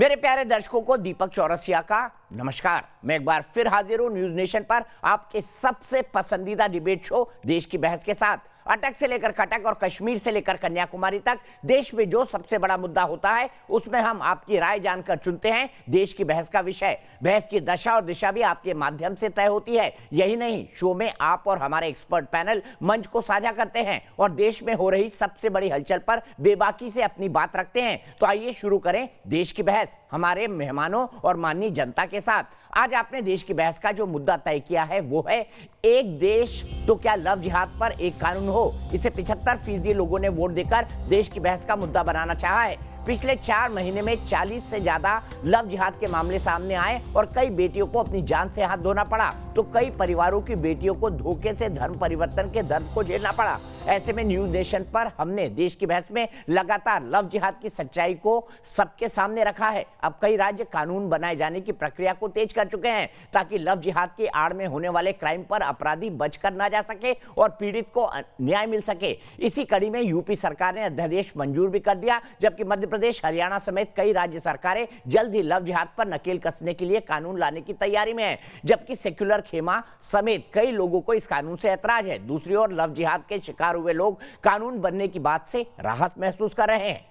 मेरे प्यारे दर्शकों को दीपक चौरसिया का नमस्कार। मैं एक बार फिर हाजिर हूं न्यूज नेशन पर आपके सबसे पसंदीदा डिबेट शो देश की बहस के साथ। अटक से लेकर कटक और कश्मीर से लेकर कन्याकुमारी तक देश में जो सबसे बड़ा मुद्दा होता है उसमें हम आपकी राय जानकर चुनते हैं देश की बहस का विषय। बहस की दशा और दिशा भी आपके माध्यम से तय होती है। यही नहीं, शो में आप और हमारे एक्सपर्ट पैनल मंच को साझा करते हैं और देश में हो रही सबसे बड़ी हलचल पर बेबाकी से अपनी बात रखते हैं। तो आइए शुरू करें देश की बहस हमारे मेहमानों और माननीय जनता के साथ। आज आपने देश की बहस का जो मुद्दा तय किया है वो है एक देश तो क्या लव जिहाद पर एक कानून हो। इसे 75% लोगों ने वोट देकर देश की बहस का मुद्दा बनाना चाहा है। पिछले 4 महीने में 40 से ज्यादा लव जिहाद के मामले सामने आए और कई बेटियों को अपनी जान से हाथ धोना पड़ा तो कई परिवारों की बेटियों को धोखे से धर्म परिवर्तन के दर्द को झेलना पड़ा। ऐसे में न्यूज नेशन पर हमने देश की बहस में लगातार लव जिहाद की सच्चाई को सबके सामने रखा है। अब कई राज्य कानून बनाए जाने की प्रक्रिया को तेज कर चुके हैं ताकि लव जिहाद की आड़ में होने वाले क्राइम पर अपराधी बचकर ना जा सके और पीड़ित को न्याय मिल सके। इसी कड़ी में यूपी सरकार ने अध्यादेश मंजूर भी कर दिया, जबकि मध्य प्रदेश, हरियाणा समेत कई राज्य सरकारें जल्द ही लव जिहाद पर नकेल कसने के लिए कानून लाने की तैयारी में है, जबकि सेक्युलर खेमा समेत कई लोगों को इस कानून से ऐतराज है। दूसरी ओर लव जिहाद के शिकार हुए लोग कानून बनने की बात से राहत महसूस कर रहे हैं।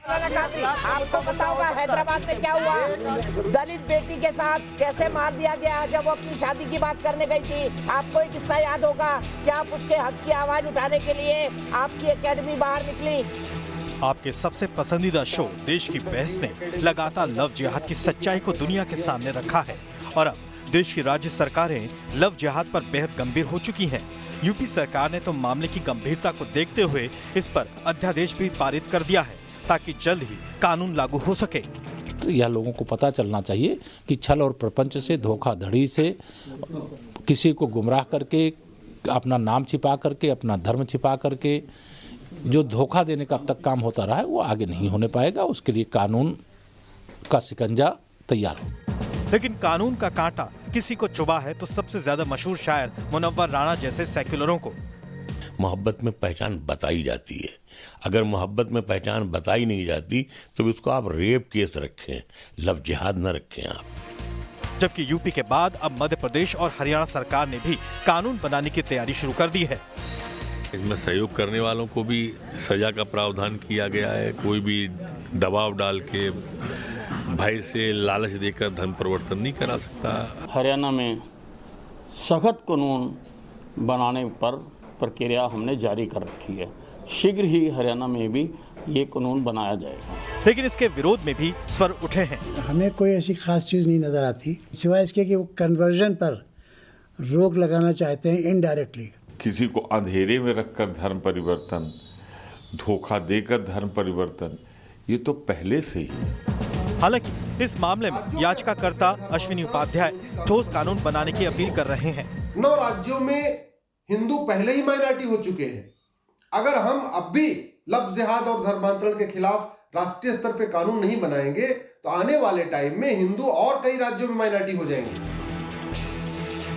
आपको पता होगा हैदराबाद में क्या हुआ, दलित बेटी के साथ कैसे मार दिया गया जब वो अपनी शादी की बात करने गई थी। आपको एक किस्सा याद होगा कि आप उसके हक की आवाज उठाने के लिए आपकी एकेडमी बाहर निकली। आपके सबसे पसंदीदा शो देश की बहस ने लगातार लव जिहाद की सच्चाई को दुनिया के सामने रखा है और अब देश की राज्य सरकारें लव जिहाद पर बेहद गंभीर हो चुकी हैं। यूपी सरकार ने तो मामले की गंभीरता को देखते हुए इस पर अध्यादेश भी पारित कर दिया है ताकि जल्द ही कानून लागू हो सके। तो यह लोगों को पता चलना चाहिए कि छल और प्रपंच से, धोखाधड़ी से, किसी को गुमराह करके, अपना नाम छिपा करके, अपना धर्म छिपा करके जो धोखा देने का अब तक काम होता रहा है वो आगे नहीं होने पाएगा। उसके लिए कानून का शिकंजा तैयार हो। लेकिन कानून का कांटा किसी को चुभा है तो सबसे ज्यादा मशहूर शायर मुनव्वर राणा जैसे सेक्युलरों को। मोहब्बत में पहचान बताई जाती है, अगर मोहब्बत में पहचान बताई नहीं जाती तो उसको आप रेप केस रखें, लव जिहाद न रखें आप। जबकि यूपी के बाद अब मध्य प्रदेश और हरियाणा सरकार ने भी कानून बनाने की तैयारी शुरू कर दी है। इसमें सहयोग करने वालों को भी सजा का प्रावधान किया गया है। कोई भी दबाव डाल के, भय से, लालच देकर धर्म परिवर्तन नहीं करा सकता। हरियाणा में सख्त कानून बनाने पर प्रक्रिया हमने जारी कर रखी है। शीघ्र ही हरियाणा में भी ये कानून बनाया जाएगा। लेकिन इसके विरोध में भी स्वर उठे हैं। हमें कोई ऐसी खास चीज नहीं नजर आती सिवाय इसके कि वो कन्वर्जन पर रोक लगाना चाहते हैं इनडायरेक्टली। किसी को अंधेरे में रखकर धर्म परिवर्तन, धोखा देकर धर्म परिवर्तन, ये तो पहले से ही। हालांकि इस मामले में याचिकाकर्ता अश्विनी उपाध्याय ठोस कानून बनाने की अपील कर रहे हैं। 9 राज्यों में हिंदू पहले ही माइनॉरिटी हो चुके हैं। अगर हम अब भी लव जिहाद और धर्मांतरण के खिलाफ राष्ट्रीय स्तर पे कानून नहीं बनाएंगे तो आने वाले टाइम में हिंदू और कई राज्यों में माइनॉरिटी हो जाएंगे।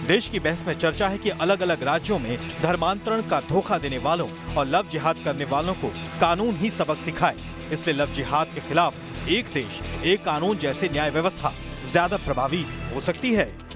देश की बहस में चर्चा है कि अलग अलग राज्यों में धर्मांतरण का धोखा देने वालों और लव जिहाद करने वालों को कानून ही सबक सिखाए। इसलिए लव जिहाद के खिलाफ एक देश एक कानून जैसे न्याय व्यवस्था ज्यादा प्रभावी हो सकती है।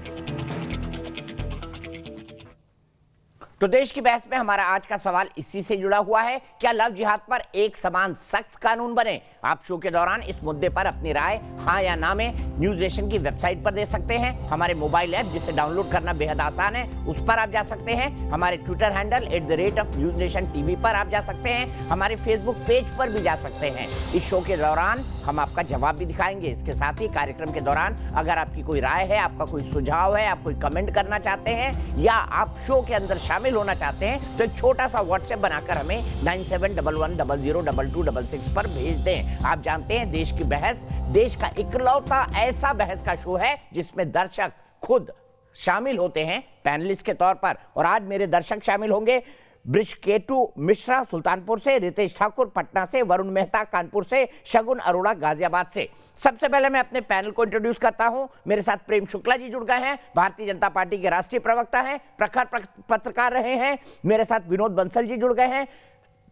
तो देश की बहस में हमारा आज का सवाल इसी से जुड़ा हुआ है, क्या लव जिहाद पर एक समान सख्त कानून बने? आप शो के दौरान इस मुद्दे पर अपनी राय हाँ या ना में न्यूज नेशन की वेबसाइट पर दे सकते हैं। हमारे मोबाइल ऐप जिसे डाउनलोड करना बेहद आसान है उस पर आप जा सकते हैं। हमारे ट्विटर हैंडल @NewsNationTV पर आप जा सकते हैं। हमारे फेसबुक पेज पर भी जा सकते हैं। इस शो के दौरान हम आपका जवाब भी दिखाएंगे। इसके साथ ही कार्यक्रम के दौरान अगर आपकी कोई राय है, आपका कोई सुझाव है, आप कोई कमेंट करना चाहते हैं या आप शो के अंदर शामिल होना चाहते हैं तो एक छोटा सा व्हाट्सएप बनाकर हमें 9711002266 पर भेज दें। आप जानते हैं देश की बहस देश का इकलौता ऐसा बहस का शो है जिसमें दर्शक खुद शामिल होते हैं पैनलिस्ट के तौर पर। और आज मेरे दर्शक शामिल होंगे ब्रिजकेतु मिश्रा सुल्तानपुर से, रितेश ठाकुर पटना से, वरुण मेहता कानपुर से, शगुन अरोड़ा गाजियाबाद से। सबसे पहले मैं अपने पैनल को इंट्रोड्यूस करता हूं। मेरे साथ प्रेम शुक्ला जी जुड़ गए हैं, भारतीय जनता पार्टी के राष्ट्रीय प्रवक्ता हैं, प्रखर पत्रकार रहे हैं। मेरे साथ विनोद बंसल जी जुड़ गए हैं,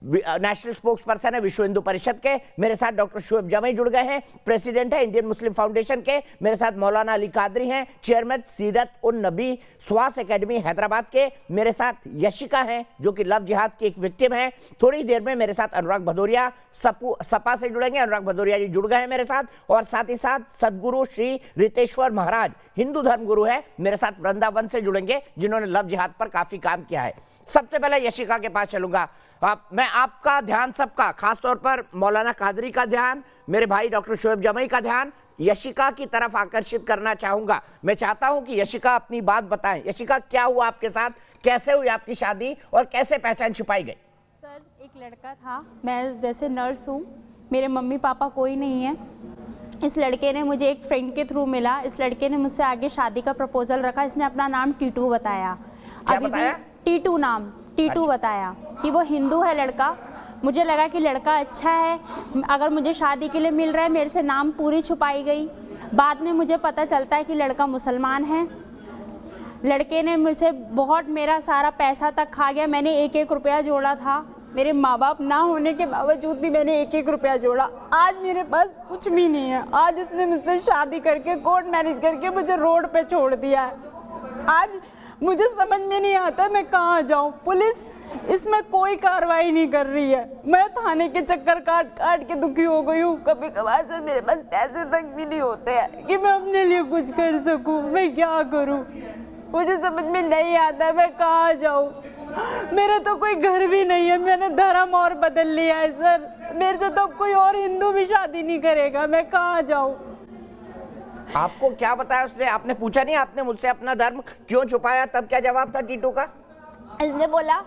नेशनल स्पोक्स पर्सन है विश्व हिंदू परिषद के। मेरे साथ डॉक्टर शोएब जमई जुड़ गए हैं, प्रेसिडेंट है इंडियन मुस्लिम फाउंडेशन के। मेरे साथ मौलाना अली कादरी हैं, चेयरमैन सीरत उन नबी स्वास एकेडमी हैदराबाद के। मेरे साथ यशिका हैं जो कि लव जिहाद की एक विक्टिम है। थोड़ी देर में मेरे साथ अनुराग भदौरिया सपा से जुड़ेंगे। अनुराग भदौरिया जी जुड़ गए हैं मेरे साथ, और साथ ही साथ सदगुरु श्री रितेश्वर महाराज हिंदू धर्म गुरु है, मेरे साथ वृंदावन से जुड़ेंगे, जिन्होंने लव जिहाद पर काफी काम किया है। सबसे पहले यशिका के पास चलूंगा। मैं आपका ध्यान, सबका खासतौर पर मौलाना कादरी का ध्यान, मेरे भाई डॉक्टर शोएब जमई का ध्यान यशिका की तरफ आकर्षित करना चाहूंगा। मैं चाहता हूं कि यशिका अपनी बात बताएं। यशिका, क्या हुआ आपके साथ, कैसे हुई आपकी शादी और कैसे पहचान छुपाई गई? सर, एक लड़का था, मैं जैसे नर्स हूँ, मेरे मम्मी पापा कोई नहीं है। इस लड़के ने मुझे एक फ्रेंड के थ्रू मिला। इस लड़के ने मुझसे आगे शादी का प्रपोजल रखा। इसने अपना नाम टीटू बताया। अभी बताया? भी टीटू नाम, टीटू बताया कि वो हिंदू है लड़का। मुझे लगा कि लड़का अच्छा है, अगर मुझे शादी के लिए मिल रहा है, मेरे से नाम पूरी छुपाई गई। बाद में मुझे पता चलता है कि लड़का मुसलमान है। लड़के ने मुझसे बहुत, मेरा सारा पैसा तक खा गया। मैंने 1-1 रुपया जोड़ा था, मेरे माँ बाप ना होने के बावजूद भी मैंने 1-1 रुपया जोड़ा। आज मेरे पास कुछ भी नहीं है। आज उसने मुझसे शादी करके, कोर्ट मैरिज करके मुझे रोड पे छोड़ दिया है। आज मुझे समझ में नहीं आता मैं कहाँ जाऊँ। पुलिस इसमें कोई कार्रवाई नहीं कर रही है। मैं थाने के चक्कर काट काट के दुखी हो गई हूँ। कभी कभार से मेरे पास पैसे तक भी नहीं होते हैं कि मैं अपने लिए कुछ कर सकूँ। मैं क्या करूँ, मुझे समझ में नहीं आता मैं कहाँ जाऊँ। मेरे तो कोई घर भी नहीं है, मैंने धर्म और बदल लिया है सर। मेरे से तो कोई और हिंदू भी शादी नहीं करेगा। मैं कहाँ जाऊँ? आपको क्या बताया उसने? आपने पूछा नहीं आपने मुझसे अपना धर्म क्यों छुपाया? तब क्या जवाब था टीटू का? इसने बोला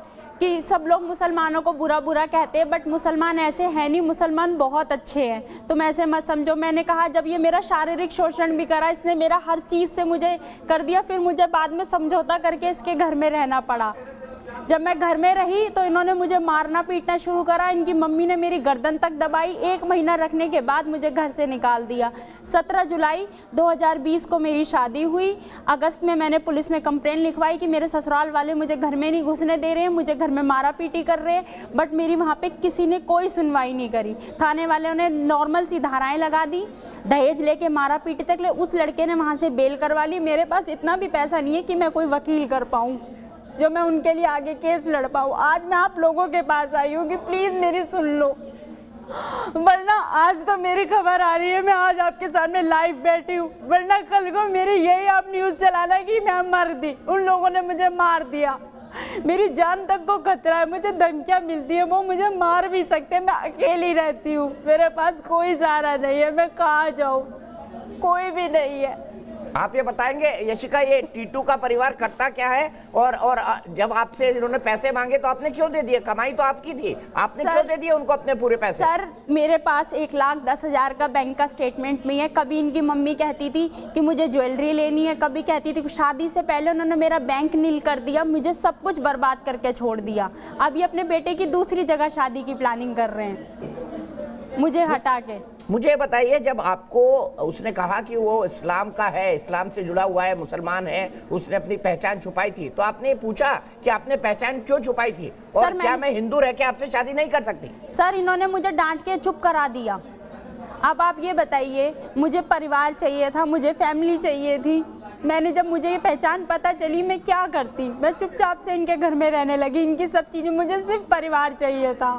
कि सब लोग मुसलमानों को बुरा बुरा कहते हैं, बट मुसलमान ऐसे हैं नहीं, मुसलमान बहुत अच्छे हैं, तुम ऐसे मत समझो। मैंने कहा जब ये मेरा शारीरिक शोषण भी करा, इसने मेरा हर चीज़ से मुझे कर दिया, फिर मुझे बाद में समझौता करके इसके घर में रहना पड़ा। जब मैं घर में रही तो इन्होंने मुझे मारना पीटना शुरू करा। इनकी मम्मी ने मेरी गर्दन तक दबाई। 1 महीना रखने के बाद मुझे घर से निकाल दिया। 17 जुलाई 2020 को मेरी शादी हुई। अगस्त में मैंने पुलिस में कंप्लेंट लिखवाई कि मेरे ससुराल वाले मुझे घर में नहीं घुसने दे रहे हैं, मुझे घर में मारा पीटी कर रहे हैं, बट मेरी वहाँ पे किसी ने कोई सुनवाई नहीं करी। थाने वालों ने नॉर्मल सी धाराएँ लगा दी, दहेज लेके मारा पीटी तक ले। उस लड़के ने वहाँ से बेल करवा ली। मेरे पास इतना भी पैसा नहीं है कि मैं कोई वकील कर पाऊँ जो मैं उनके लिए आगे केस लड़ पाऊँ। आज मैं आप लोगों के पास आई हूँ कि प्लीज़ मेरी सुन लो, वरना आज तो मेरी खबर आ रही है, मैं आज आपके सामने लाइव बैठी हूँ, वरना कल को मेरी यही आप न्यूज़ चलाना कि मैं मर दी, उन लोगों ने मुझे मार दिया, मेरी जान तक को खतरा है, मुझे धमकियाँ मिलती है, वो मुझे मार भी सकते हैं। मैं अकेली रहती हूँ, मेरे पास कोई सहारा नहीं है, मैं कहाँ जाऊँ, कोई भी नहीं है। आप ये बताएंगे यशिका, ये टीटू का परिवार करता क्या है, और जब आपसे इन्होंने पैसे मांगे तो आपने क्यों दे दिए? कमाई तो आपकी थी, आपने क्यों दे दिए उनको अपने पूरे पैसे? सर, मेरे पास 1,10,000 का बैंक का स्टेटमेंट नहीं है। कभी इनकी मम्मी कहती थी कि मुझे ज्वेलरी लेनी है, कभी कहती थी शादी से पहले उन्होंने मेरा बैंक नील कर दिया, मुझे सब कुछ बर्बाद करके छोड़ दिया। अभी अपने बेटे की दूसरी जगह शादी की प्लानिंग कर रहे हैं मुझे हटा के। मुझे बताइए, जब आपको उसने कहा कि वो इस्लाम का है, इस्लाम से जुड़ा हुआ है, मुसलमान है, उसने अपनी पहचान छुपाई थी, तो आपने पूछा कि आपने पहचान क्यों छुपाई थी, और सर, क्या मैं हिंदू रह के आपसे शादी नहीं कर सकती? सर, इन्होंने मुझे डांट के चुप करा दिया। अब आप ये बताइए, मुझे परिवार चाहिए था, मुझे फैमिली चाहिए थी। मैंने जब मुझे ये पहचान पता चली, मैं क्या करती? मैं चुपचाप से इनके घर में रहने लगी। इनकी सब चीज़ें, मुझे सिर्फ परिवार चाहिए था।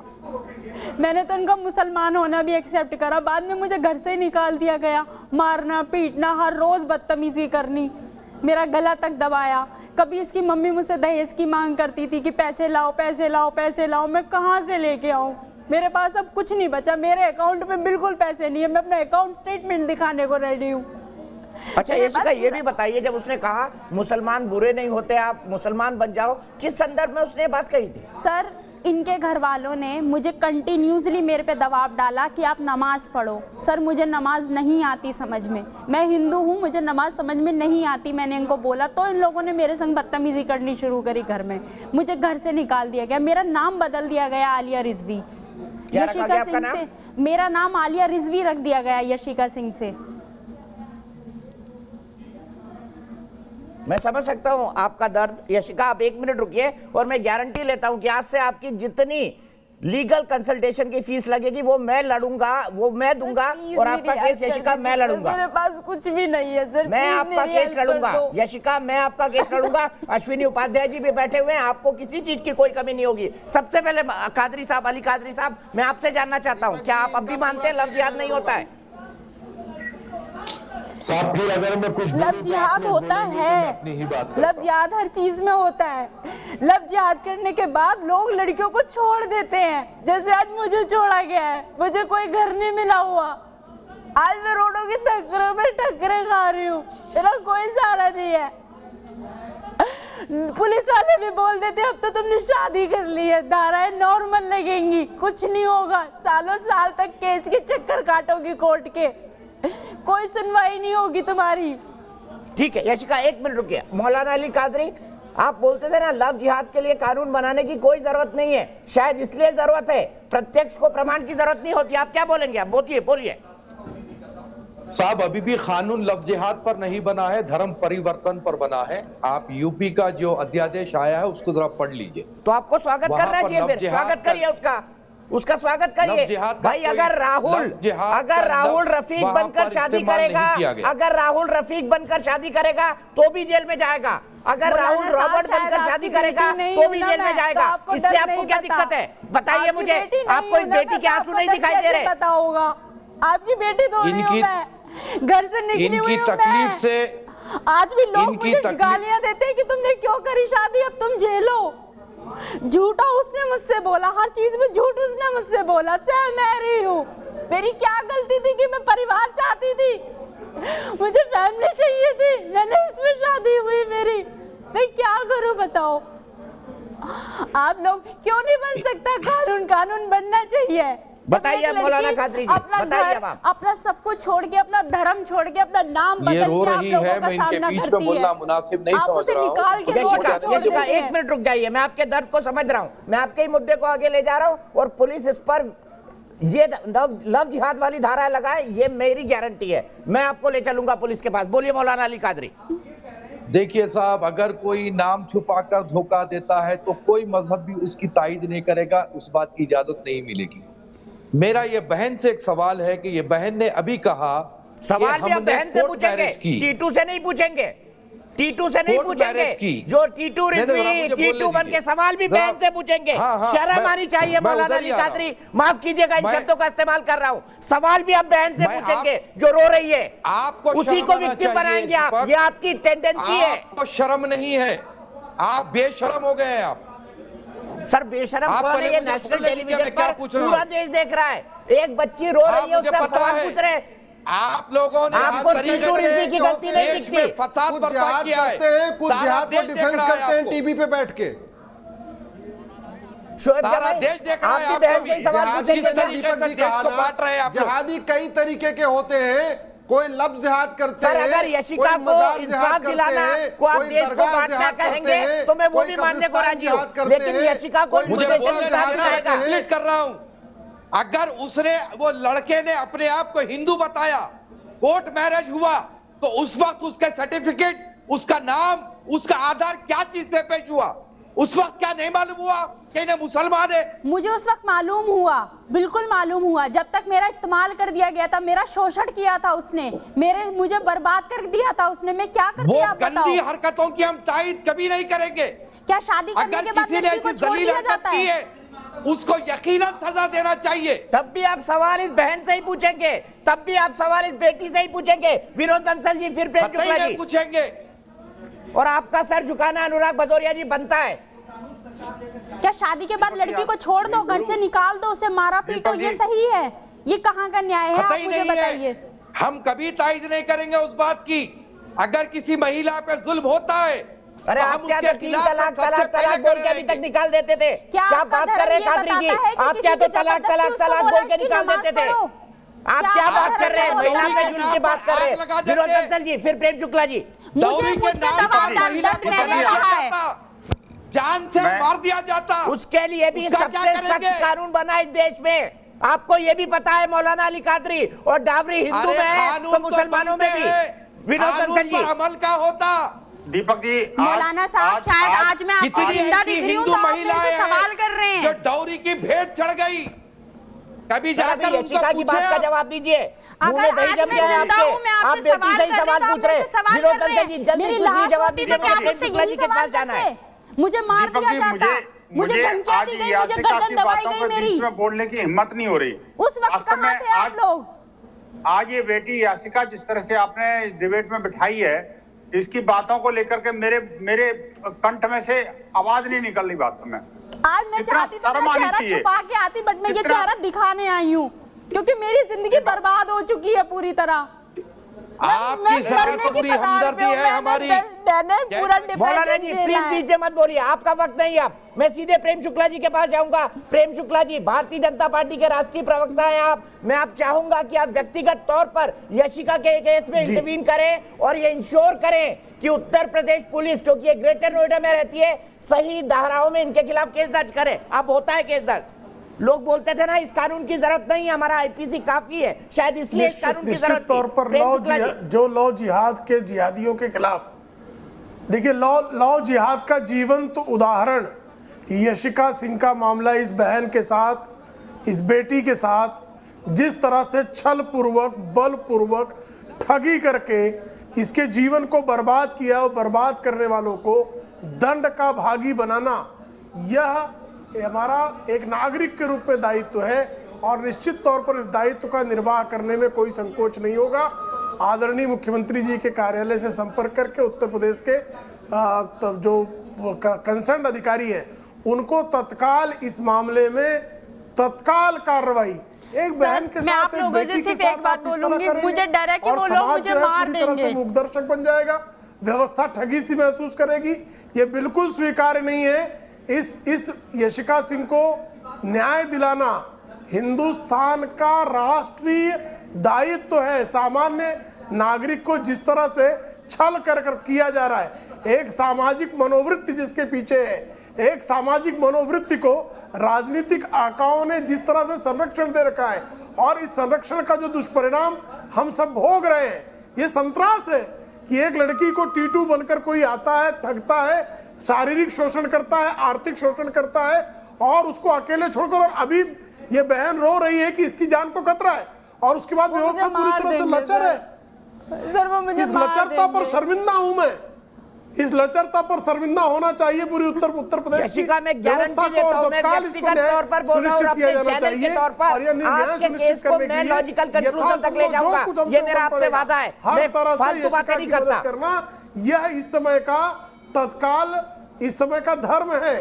मैंने तो इनका मुसलमान होना भी एक्सेप्ट करा, बाद में मुझे घर से निकाल दिया गया, मारना पीटना, हर रोज़ बदतमीज़ी करनी, मेरा गला तक दबाया। कभी इसकी मम्मी मुझसे दहेज की मांग करती थी कि पैसे लाओ पैसे लाओ पैसे लाओ। मैं कहाँ से लेके आऊँ? मेरे पास अब कुछ नहीं बचा, मेरे अकाउंट में बिल्कुल पैसे नहीं है। मैं अपना अकाउंट स्टेटमेंट दिखाने को रेडी हूँ। अच्छा यशिका, ये भी बताइए, जब उसने कहा मुसलमान बुरे नहीं होते, आप मुसलमान बन जाओ, किस संदर्भ में उसने बात कही थी? सर, इनके घर वालों ने मुझे कंटिन्यूसली मेरे पे दबाव डाला कि आप नमाज़ पढ़ो। सर, मुझे नमाज नहीं आती समझ में, मैं हिंदू हूँ, मुझे नमाज समझ में नहीं आती। मैंने इनको बोला तो इन लोगों ने मेरे संग बदतमीज़ी करनी शुरू करी घर में। मुझे घर से निकाल दिया गया, मेरा नाम बदल दिया गया आलिया रिजवी। यशिका सिंह से मेरा नाम आलिया रिजवी रख दिया गया यशिका सिंह से। मैं समझ सकता हूं आपका दर्द। यशिका, आप 1 मिनट रुकिए और मैं गारंटी लेता हूं कि आज से आपकी जितनी लीगल कंसल्टेशन की फीस लगेगी, वो मैं लड़ूंगा, वो मैं दूंगा, और आपका केस यशिका मैं लड़ूंगा। मेरे पास कुछ भी नहीं है सर, मैं आपका केस लड़ूंगा यशिका, मैं आपका केस लड़ूंगा। अश्विनी उपाध्याय जी भी बैठे हुए हैं, आपको किसी चीज की कोई कमी नहीं होगी। सबसे पहले कादरी साहब, अली कादरी साहब, मैं आपसे जानना चाहता हूं, क्या आप अब भी मानते हैं लव जिहाद नहीं होता है? लव जिहाद होता है, लव जिहाद हर चीज में होता है। लव जिहाद करने के बाद लोग लड़कियों को छोड़ देते हैं, जैसे आज मुझे छोड़ा गया है, मुझे कोई घर नहीं मिला हुआ, आज मैं रोडों की टक्करों में टक्करें खा रही हूँ, मेरा कोई सहारा नहीं है। पुलिस वाले भी बोल देते अब तो तुमने शादी कर ली है, धाराएं नॉर्मल लगेंगी, कुछ नहीं होगा, सालों साल तक केस के चक्कर काटोगी कोर्ट के, कोई सुनवाई नहीं होगी तुम्हारी। ठीक है यशिका, एक मिनट रुकिए। मौलाना अली कादरी, आप बोलते थे ना लव जिहाद के लिए कानून बनाने की कोई जरूरत नहीं है, शायद इसलिए जरूरत है, प्रत्यक्ष को प्रमाण की जरूरत नहीं होती, आप क्या बोलेंगे? आप बोलिए। साहब, अभी भी कानून लव जिहाद पर नहीं बना है, धर्म परिवर्तन पर बना है। आप यूपी का जो अध्यादेश आया है उसको जरा पढ़ लीजिए। तो आपको स्वागत करना चाहिए, फिर स्वागत करिए उसका स्वागत करिए भाई। अगर राहुल रफीक बनकर शादी करेगा, अगर राहुल रफीक बनकर शादी करेगा तो भी जेल में जाएगा, अगर राहुल रॉबर्ट बनकर शादी करेगा तो भी जेल में जाएगा। इससे आपको क्या दिक्कत है बताइए मुझे? आपको इस बेटी के आंसू नहीं दिखाई दे रहे? पता होगा आपकी बेटी थोड़ी हूं मैं, घर से निकली हुई हूं तकलीफ से। आज भी लोग मुझे गालियां देते हैं कि तुमने क्यों करी शादी, अब तुम झेलो। झूठा उसने मुझसे बोला, हर चीज में झूठ उसने मुझसे बोला, सह मैं रही हूँ। मेरी क्या गलती थी कि मैं परिवार चाहती थी, मुझे फैमिली चाहिए थी, मैंने इसमें शादी हुई मेरी, मैं क्या करूँ बताओ? आप लोग क्यों नहीं बन सकता कानून बनना चाहिए। बताइए मौलाना कादरी जी, बताइए आप। अपना सब कुछ छोड़ के, अपना धर्म छोड़ के, अपना नाम बदल के आप लोगों का सामना करती है। आप उसे निकाल के रोड पे छोड़ देते हैं। एक मिनट रुक जाइए, मैं आपके दर्द को समझ रहा हूँ, मैं आपके ही मुद्दे को आगे ले जा रहा हूँ, और पुलिस इस पर ये लव जिहाद वाली धारा लगाए, ये मेरी गारंटी है, मैं आपको ले चलूंगा पुलिस के पास। बोलिए मौलाना अली कादरी। देखिए साहब, अगर कोई नाम छुपाकर धोखा देता है तो कोई मजहब भी उसकी तायद नहीं करेगा, उस बात की इजाजत नहीं मिलेगी। मेरा ये बहन से एक सवाल है कि ये बहन ने अभी कहा, सवाल भी आप बहन से पूछेंगे, टीटू से नहीं पूछेंगे, टीटू से नहीं पूछेंगे, जो टीटू रिजवी टीटू बन के सवाल भी बहन से पूछेंगे। शर्म आनी चाहिए मौलाना अली कादरी, माफ कीजिएगा इन शब्दों का इस्तेमाल कर रहा हूँ, सवाल भी आप बहन से पूछेंगे जो रो रही है, आपको उसी को विक्टिम बनाएंगे आप, ये आपकी टेंडेंसी है। आपको शर्म नहीं है, आप बेशरम हो गए हैं। आप सर बेशरम कौन है? ये नेशनल टेलीविजन पर पूरा देश देख रहा है, एक बच्ची रो रही है, उससे सवाल पूछ रहे। आप लोगों ने आपको टीटू रिजवी की गलती नहीं दिखती? फसाद बर्पा किया है, कुछ जिहाद को डिफेंस करते हैं टीवी पे बैठ के। शोएब भाई, आप भी बहन से सवाल पूछेंगे। दीपक जी कहा ना, जिहादी कई तरीके के होते हैं, कोई लफ्ज जिहाद करते हैं, अगर यशिका को इंसाफ दिलाना को आप देश को बांटना कहेंगे तो मैं वो भी मानने को राजी हूँ, लेकिन यशिका को मुझे कर रहा हूँ, अगर उसने वो लड़के ने अपने आप को हिंदू बताया, कोर्ट मैरिज हुआ, तो उस वक्त उसके सर्टिफिकेट, उसका नाम, उसका आधार क्या चीज से पेश हुआ? उस वक्त क्या नहीं मालूम हुआ कि ये मुसलमान है? मुझे उस वक्त मालूम हुआ, बिल्कुल मालूम हुआ, जब तक मेरा इस्तेमाल कर दिया गया था, मेरा शोषण किया था उसने, मुझे बर्बाद कर दिया था उसने, मैं क्या करती आप बताओ? गंदी हरकतों की हम तायद कभी नहीं करेंगे। क्या शादी करने के बाद लड़की को छोड़ दिया जाता है? उसको यकीनन सजा देना चाहिए। तब भी आप सवाल इस बहन से ही पूछेंगे, तब भी आप सवाल इस बेटी से ही पूछेंगे। विनोद बंसल जी, फिर प्रेम शुक्ला जी पूछेंगे, और आपका सर झुकाना अनुराग भदौरिया जी बनता है। क्या शादी के बाद लड़की को छोड़ दो, घर से निकाल दो, उसे मारा पीटो, ये सही है? ये कहाँ का न्याय है? आप मुझे बताइए। हम कभी तायद नहीं करेंगे उस बात की। अगर किसी महिला पर जुल्म होता है, अरे आप क्या तो 3 तलाक बोल के अभी तक निकाल देते थे? क्या बात कर रहे हैं कादरी जी? आप क्या तो तलाक बोल के निकाल देते थे? आप क्या बात कर रहे हैं? महिला पे जुल्म की बात कर रहे हैं। विनोद बंसल जी, फिर प्रेम शुक्ला जी। दौरी के नाम पर महिला को जान से मार दिया जाता, उसके लिए भी सबसे सख्त कानून बना इस देश में। आपको ये भी पता है मौलाना अली कादरी, और डावरी हिंदू में है तो मुसलमानों में भी। विनोद बंसल जी, अमल का होता, दीपक जी मौलाना साहब शायद आज मैं आपको कितनी जिंदा ऐसी दिख रही हूँ हिंदू तो आप मेरे से महिलाएं सवाल हैं कर रहे जो हैं। डौरी की भेंट चढ़ गई। कभी सर, अभी जाकर यशिका उनको की बात का पूछे जवाब दीजिए। मुंह में अगर दही आज जम मैं गया है जिंदा आपके। हूँ, मैं आप आपसे बेटी से ही सवाल तो आप पूछ रहे मेरे से सवाल विनोद कर रहे अंकल जी हैं। जल्दी मेरी कुछ नहीं लाश जवाब होती दीजिए, तो क्या प्रेम मुझसे शुक्ला यही जी के सवाल पास जाना है। करते? मुझे मार दीपक दिया जी, जाता, मुझे धमकियां आज दी गई, मुझे याशिका गर्दन की दबाई बातों गई पे मेरी। बीच में बोलने की हिम्मत नहीं हो रही। उस वक्त वास्तव में कहाँ थे आप लोग? आज ये बेटी याशिका जिस तरह से आपने डिबेट में बिठाई है, इसकी बातों को लेकर के मेरे कंठ में से आवाज नहीं निकल रही। वास्तव में आज मैं इतना चाहती तो शर्म मैं आनी चेहरा चाहिए। छुपा के आती, बट मैं ये इतना- चेहरा दिखाने आई हूँ क्योंकि मेरी जिंदगी बर्बाद हो चुकी है पूरी तरह। आपकी सर को पूरी हमदर्दी है हमारी। मैंने पूरा मौलाना जी प्लीज बीच में मत बोलिए, आपका वक्त नहीं है। आप मैं सीधे प्रेम शुक्ला जी के पास जाऊंगा। प्रेम शुक्ला जी भारतीय जनता पार्टी के राष्ट्रीय प्रवक्ता हैं आप। मैं आप चाहूंगा कि आप व्यक्तिगत तौर पर यशिका के केस में इंटरवीन करें और ये इंश्योर करें कि उत्तर प्रदेश पुलिस, क्योंकि ये ग्रेटर नोएडा में रहती है, सही धाराओं में इनके खिलाफ केस दर्ज करे। अब होता है केस दर्ज। लोग बोलते थे ना इस कानून की जरूरत नहीं, हमारा आईपीसी काफी है, शायद इसलिए इस कानून की जरूरत निश्चित तौर पर जो लॉ जिहाद के जिहादियों के खिलाफ, देखिए लॉ जिहाद का जीवंत उदाहरण यशिका सिंह का मामला, इस बहन के साथ, इस बेटी के साथ जिस तरह से छल पूर्वक, बल पूर्वक ठगी करके इसके जीवन को बर्बाद किया और बर्बाद करने वालों को दंड का भागी बनाना, यह हमारा एक नागरिक के रूप में दायित्व है और निश्चित तौर पर इस दायित्व का निर्वाह करने में कोई संकोच नहीं होगा। आदरणीय मुख्यमंत्री जी के कार्यालय से संपर्क करके उत्तर प्रदेश के जो कंसर्न अधिकारी हैं उनको तत्काल इस मामले में तत्काल कार्रवाई, एक बहन के साथ, एक बेटी के साथ आप इस तरह करेंगे मुझे डर है कि और वो लोग समाज मुझे जो है मार पूरी तरह से देंगे। मूकदर्शक बन जाएगा, व्यवस्था ठगी सी महसूस करेगी। ये बिल्कुल स्वीकार्य नहीं है। इस यशिका सिंह को न्याय दिलाना हिंदुस्तान का राष्ट्रीय दायित्व है। सामान्य नागरिक को जिस तरह से छल कर किया जा रहा है, एक सामाजिक मनोवृत्ति जिसके पीछे है, एक सामाजिक मनोवृत्ति को राजनीतिक आकाओं ने जिस तरह से संरक्षण दे रखा है और इस संरक्षण का जो दुष्परिणाम हम सब भोग रहे हैं, ये संतरास है कि एक लड़की को टीटू बनकर कोई आता है, ठगता है, शारीरिक शोषण करता है, आर्थिक शोषण करता है और उसको अकेले छोड़कर, और अभी ये बहन रो रही है कि इसकी जान को खतरा है और उसके बाद व्यवस्था पूरी तरह से लचर है। सर वो मुझे इस लचरता पर शर्मिंदा हूं मैं, इस लचरता पर शर्मिंदा होना चाहिए पूरी उत्तर प्रदेश की यशिका में व्यवस्था को और तत्काल इसको न्याय सुनिश्चित किया जाना चाहिए और यह न्याय सुनिश्चित करने के लिए लॉजिकल कंक्लूजन तक ले जाऊंगा। ये मेरा आपसे वादा है, हर तरह से फालतू बातें नहीं करता करना, यह इस समय का तत्काल, इस समय का धर्म है।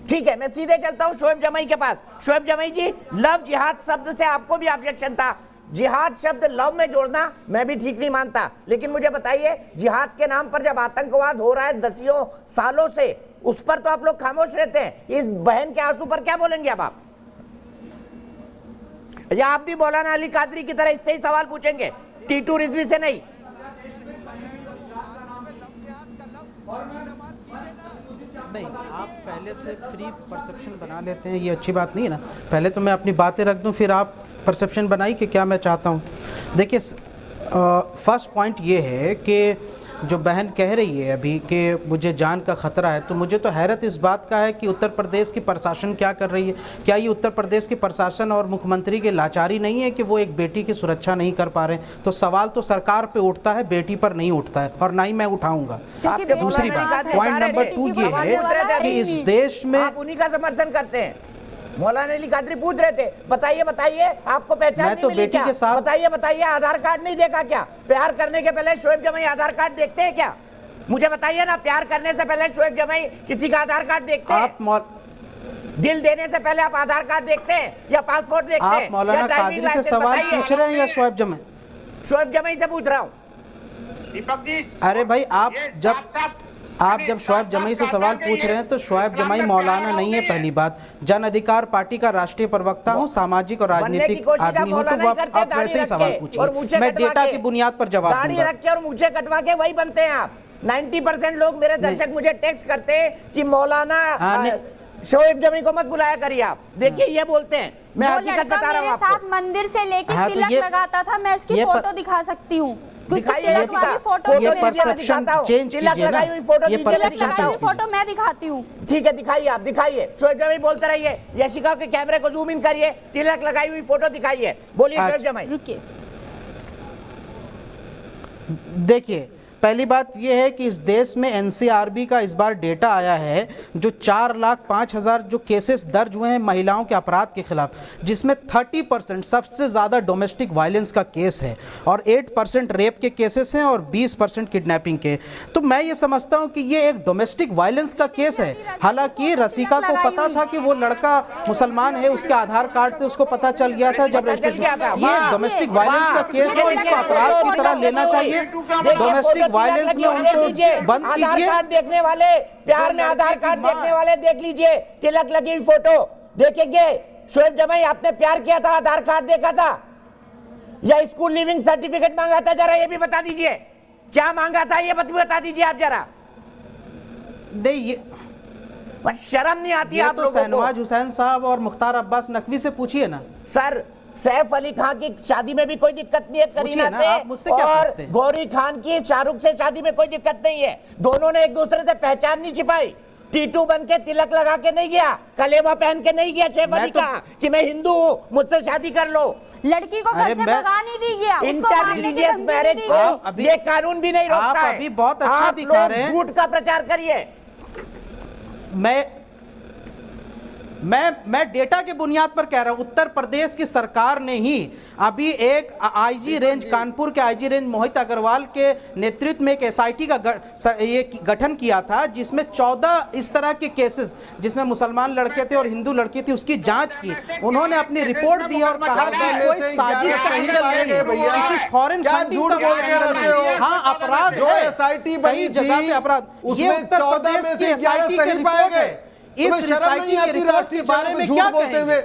ठीक है, मैं सीधे चलता हूं शोएब जमाई के पास। शोएब जमाई जी, लव जिहाद शब्द से आपको भी ऑब्जेक्शन था। जिहाद शब्द लव में जोड़ना मैं भी ठीक नहीं मानता, लेकिन मुझे बताइए जिहाद के नाम पर जब आतंकवाद हो रहा है दसियों सालों से, उस पर तो आप लोग खामोश रहते हैं। इस बहन के आंसू पर क्या बोलेंगे अब आप? या आप भी मौलाना अली कादरी की तरह इससे ही सवाल पूछेंगे, टीटू रिजवी से नहीं? नहीं, आप पहले से फ्री परसेप्शन बना लेते हैं, ये अच्छी बात नहीं है ना। पहले तो मैं अपनी बातें रख दूं, फिर आप परसेप्शन बनाई कि क्या मैं चाहता हूं। देखिए फर्स्ट पॉइंट ये है कि जो बहन कह रही है अभी कि मुझे जान का खतरा है, तो मुझे तो हैरत इस बात का है कि उत्तर प्रदेश की प्रशासन क्या कर रही है। क्या ये उत्तर प्रदेश की प्रशासन और मुख्यमंत्री की लाचारी नहीं है कि वो एक बेटी की सुरक्षा नहीं कर पा रहे? तो सवाल तो सरकार पे उठता है, बेटी पर नहीं उठता है, और ना ही मैं उठाऊंगा। दूसरी बात, पॉइंट नंबर 2 ये है कि इस देश में आप उन्हीं का समर्थन करते हैं। मौलाना अली कादरी पूछ रहे थे, बताइए बताइए आपको पहचान मैं नहीं तो मिली बेटी क्या? के साथ बताइए बताइए आधार कार्ड नहीं देखा क्या? प्यार करने के पहले शोएब जमाई आधार कार्ड देखते हैं क्या? मुझे बताइए ना, प्यार करने से पहले शोएब जमाई किसी का आधार कार्ड देखते हैं? दिल देने से पहले आप आधार कार्ड देखते हैं या पासपोर्ट देखते हैं? आप मौलाना कादरी से सवाल पूछ रहे हैं या शोएब जमाई? शोएब जमाई से पूछ रहा हूँ। दीपक जी, अरे भाई, आप जब शोएब जमाई से सवाल पूछ रहे हैं तो शोएब जमाई मौलाना नहीं है। पहली बात, जन अधिकार पार्टी का राष्ट्रीय प्रवक्ता हूं, सामाजिक और राजनीतिक आदमी हूं, तो आप वैसे ही सवाल पूछिए, मैं डेटा की बुनियाद पर जवाब दूंगा। दाढ़ी रख के और मुझे कटवा के वही बनते हैं आप। 90% लोग मेरे दर्शक मुझे टेक्स्ट करते हैं कि मौलाना शोएब जमाई को मत बुलाया करिए आप। देखिए ये बोलते हैं, मैं हकीकत बता रहा हूँ आपको। मंदिर से लेके तिलक लगाता था, मैं इसकी फोटो दिखा सकती हूँ। दिखाइए तिलक याचिका। वाली फोटो फोटो ये दीजिए, मैं perception दिखाता हूं। change तिलक कीजिए ना। लगाई हुई फोटो ये दीजिए, मैं perception तिलक दिखाता लगाई हूं। हुई फोटो मैं दिखाती हूँ। ठीक है, दिखाइए, आप दिखाइए। शोएब जमाई बोलते रहिए, यशिका के कैमरे को जूम इन करिए, तिलक लगाई हुई फोटो दिखाइए। बोलिए शोएब जमाई। रुकिए, देखिए, पहली बात यह है कि इस देश में एनसीआरबी का इस बार डेटा आया है जो 4,05,000 जो केसेस दर्ज हुए हैं महिलाओं के अपराध के खिलाफ, जिसमें 30% सबसे ज़्यादा डोमेस्टिक वायलेंस का केस है और 8% रेप के केसेस हैं और 20% किडनैपिंग के। तो मैं ये समझता हूँ कि ये एक डोमेस्टिक वायलेंस का केस है। हालांकि रसिका को पता था कि वो लड़का मुसलमान है, उसके आधार कार्ड से उसको पता चल गया था जब रजिस्ट्रेशन। ये डोमेस्टिक वायलेंस का केस है और इसको अपराध की तरह लेना चाहिए। डोमेस्टिक वायलेंस में उनको बंद आधार कीजिए। कार्ड देखने वाले, प्यार में आधार कार्ड देखने वाले देख लीजिए, तिलक लगी हुई फोटो देखेंगे। शोएब जमाई, आपने प्यार किया था, आधार कार्ड देखा था या स्कूल लिविंग सर्टिफिकेट मांगा था? जरा ये भी बता दीजिए, क्या मांगा था ये बता दीजिए आप जरा। नहीं, ये बस शर्म नहीं आती ये आप तो लोगों को। शहनवाज हुसैन साहब और मुख्तार अब्बास नकवी से पूछिए ना। सर, सैफ अली खान की शादी में भी कोई दिक्कत नहीं है करीना पूछिए ना, आप मुझसे क्या और पूछते हैं? गौरी खान की शाहरुख से शादी में कोई दिक्कत नहीं है। दोनों ने एक दूसरे से पहचान नहीं छिपाई। टीटू बन के तिलक लगा के नहीं गया, कलेवा पहन के नहीं गया सैफ अली खान कि मैं हिंदू हूँ, मुझसे शादी कर लो। लड़की को घर से भगा नहीं दी गया, इंटर रिलीजियस मैरिज को ये कानून भी नहीं रोकता है। अभी बहुत अच्छा आप दिखा लोग रहे हैं। झूठ का प्रचार करिए। मैं डेटा के बुनियाद पर कह रहा हूं। उत्तर प्रदेश की सरकार ने ही अभी एक आईजी रेंज, कानपुर के आईजी रेंज मोहित अग्रवाल के नेतृत्व में एक एसआईटी का ये गठन किया था, जिसमें 14 इस तरह के केसेस जिसमें मुसलमान लड़के थे और हिंदू लड़की थी उसकी जांच की। उन्होंने अपनी रिपोर्ट दी और कहा कि कोई साजिश का एंगल नहीं है, किसी फॉरेन फंडिंग का कोई एंगल नहीं है। हाँ, अपराध जो है, एसआईटी कई बनी जगह पे थी, अपराध। ये उसमें उत्तर 14 प्रदेश में की से 11 एसआईटी की सही पाए रिपोर्ट है। गए। इस तुम्हें शर्म एसआईटी नहीं के आती रिपोर्ट राष्ट्रीय के बारे चैनल में पे क्या झूठ बोलते हुए?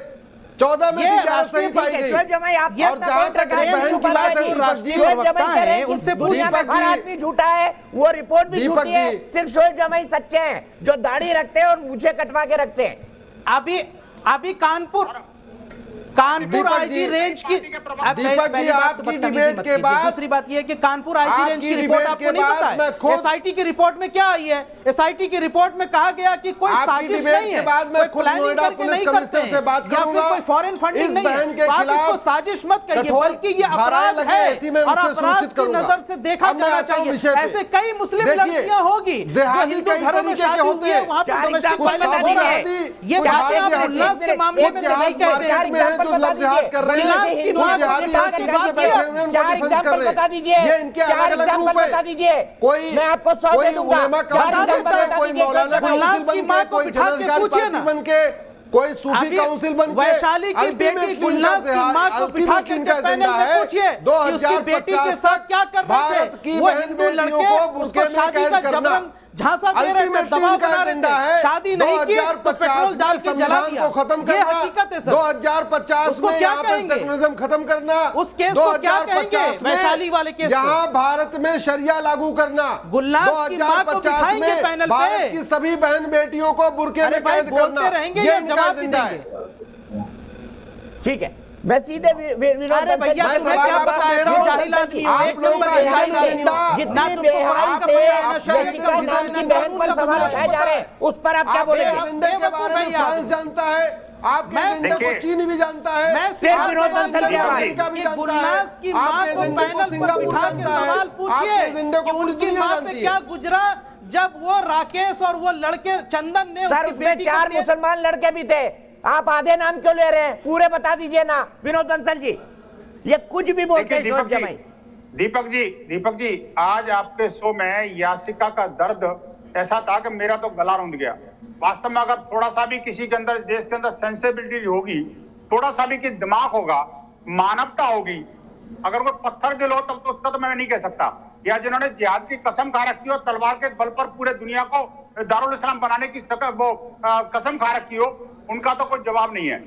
14 में से 11 सही पाई गई। शोएब जमाई, आप ये और जहां तक बहन की बात है, राष्ट्रीय प्रवक्ता है, उनसे दुनिया में हर आदमी झूठा है, वो रिपोर्ट भी झूठी है, सिर्फ शोएब जमाई सच्चे हैं जो दाढ़ी रखते हैं और मुझे कटवा के रखते हैं। अभी कानपुर आईजी रेंज की दीपक जी, आपकी डिबेट के बाद दूसरी बात यह है कि कानपुर आईजी रेंज की रिपोर्ट आपको नहीं पता है। एसआईटी की रिपोर्ट में क्या आई है? एसआईटी की रिपोर्ट में कहा गया कि कोई साजिश नहीं है, बाद में खुद नोएडा पुलिस कमिश्नर से बात या करूंगा, फिर कोई फॉरेन फंडिंग नहीं बहन के है। आप खिलाफ इसको साजिश मत कहिए, बल्कि ये अपराध है और अपराध की नजर से देखा जाना चाहिए। ऐसे कई मुस्लिम लड़कियां होगी जो हिंदू घरों में शादी हुई है, वहां पर डोमेस्टिक वायलेंस हो रहा है। ये बातें आप उल्लास के मामले में नहीं कहते हैं। उल्लास की बात बता दीजिए, ये इनके अलग अलग रूप है। बता दीजिए, कोई मैं आपको 100 दे दूंगा। कोई मौलाना काउंसिल बन के, कोई जनरल पार्टी बन के, कोई सूफी काउंसिल बन के, वैशाली की बेटी गुलनाज की मां को बिठा के पैनल में पूछिए कि उसकी बेटी के साथ क्या कर रहे थे। वो हिंदू लड़के उसको शादी का जबरन झांसा दे रहे थे, दबाव बना रहे थे, शादी नहीं की तो पेट्रोल डाल के जला दिया। ये हकीकत है सर। 2050 उसको में क्या यहाँ पे कहेंगे? सेकुलरिज्म खत्म करना, उस केस को क्या कहेंगे? वैशाली वाले केस को यहाँ भारत में शरिया लागू करना, गुलनाज की मां को बिठाएंगे पैनल पे, भारत की सभी बहन बेटियों को बुर्के में कैद करना, ये जवाब भी देंगे। ठीक है, मैं सीधे अरे भैया मैं क्या बता दे रहा हूं, आप लोगों का जितना बहन पर सवाल उठाए जा रहे हैं उस पर आप क्या बोलेंगे? एजेंडे के बारे में फ्रांस जानता है, आपके एजेंडे को चीन भी जानता है, मैं सिर्फ विनोद बंसल के अमेरिका भी जानता है, गुलनाज की मां को पैनल पर बिठा के सवाल पूछिए कि उनकी मां पे क्या गुजरा जब वो राकेश और वो लड़के चंदन ने सर उसमें 4 मुसलमान लड़के भी थे, आप आधे नाम क्यों ले रहे हैं? पूरे बता दीजिए ना विनोद बंसल जी, ये कुछ भी बोलते हैं शोएब जमाई। दीपक जी, आज आपके शो में यासिका का दर्द ऐसा था कि मेरा तो गला रुंध गया। वास्तव में अगर थोड़ा सा भी किसी के अंदर, देश के अंदर सेंसिबिलिटी होगी, थोड़ा सा भी दिमाग होगा, मानवता होगी, अगर कोई पत्थर दिल हो तब तो उसका तो मैं नहीं कह सकता। या जिन्होंने जिहाद की कसम खा रखी हो, तलवार के बल पर पूरे दुनिया को दारुल इस्लाम बनाने की कसम खा रखी हो, उनका तो कोई जवाब नहीं है।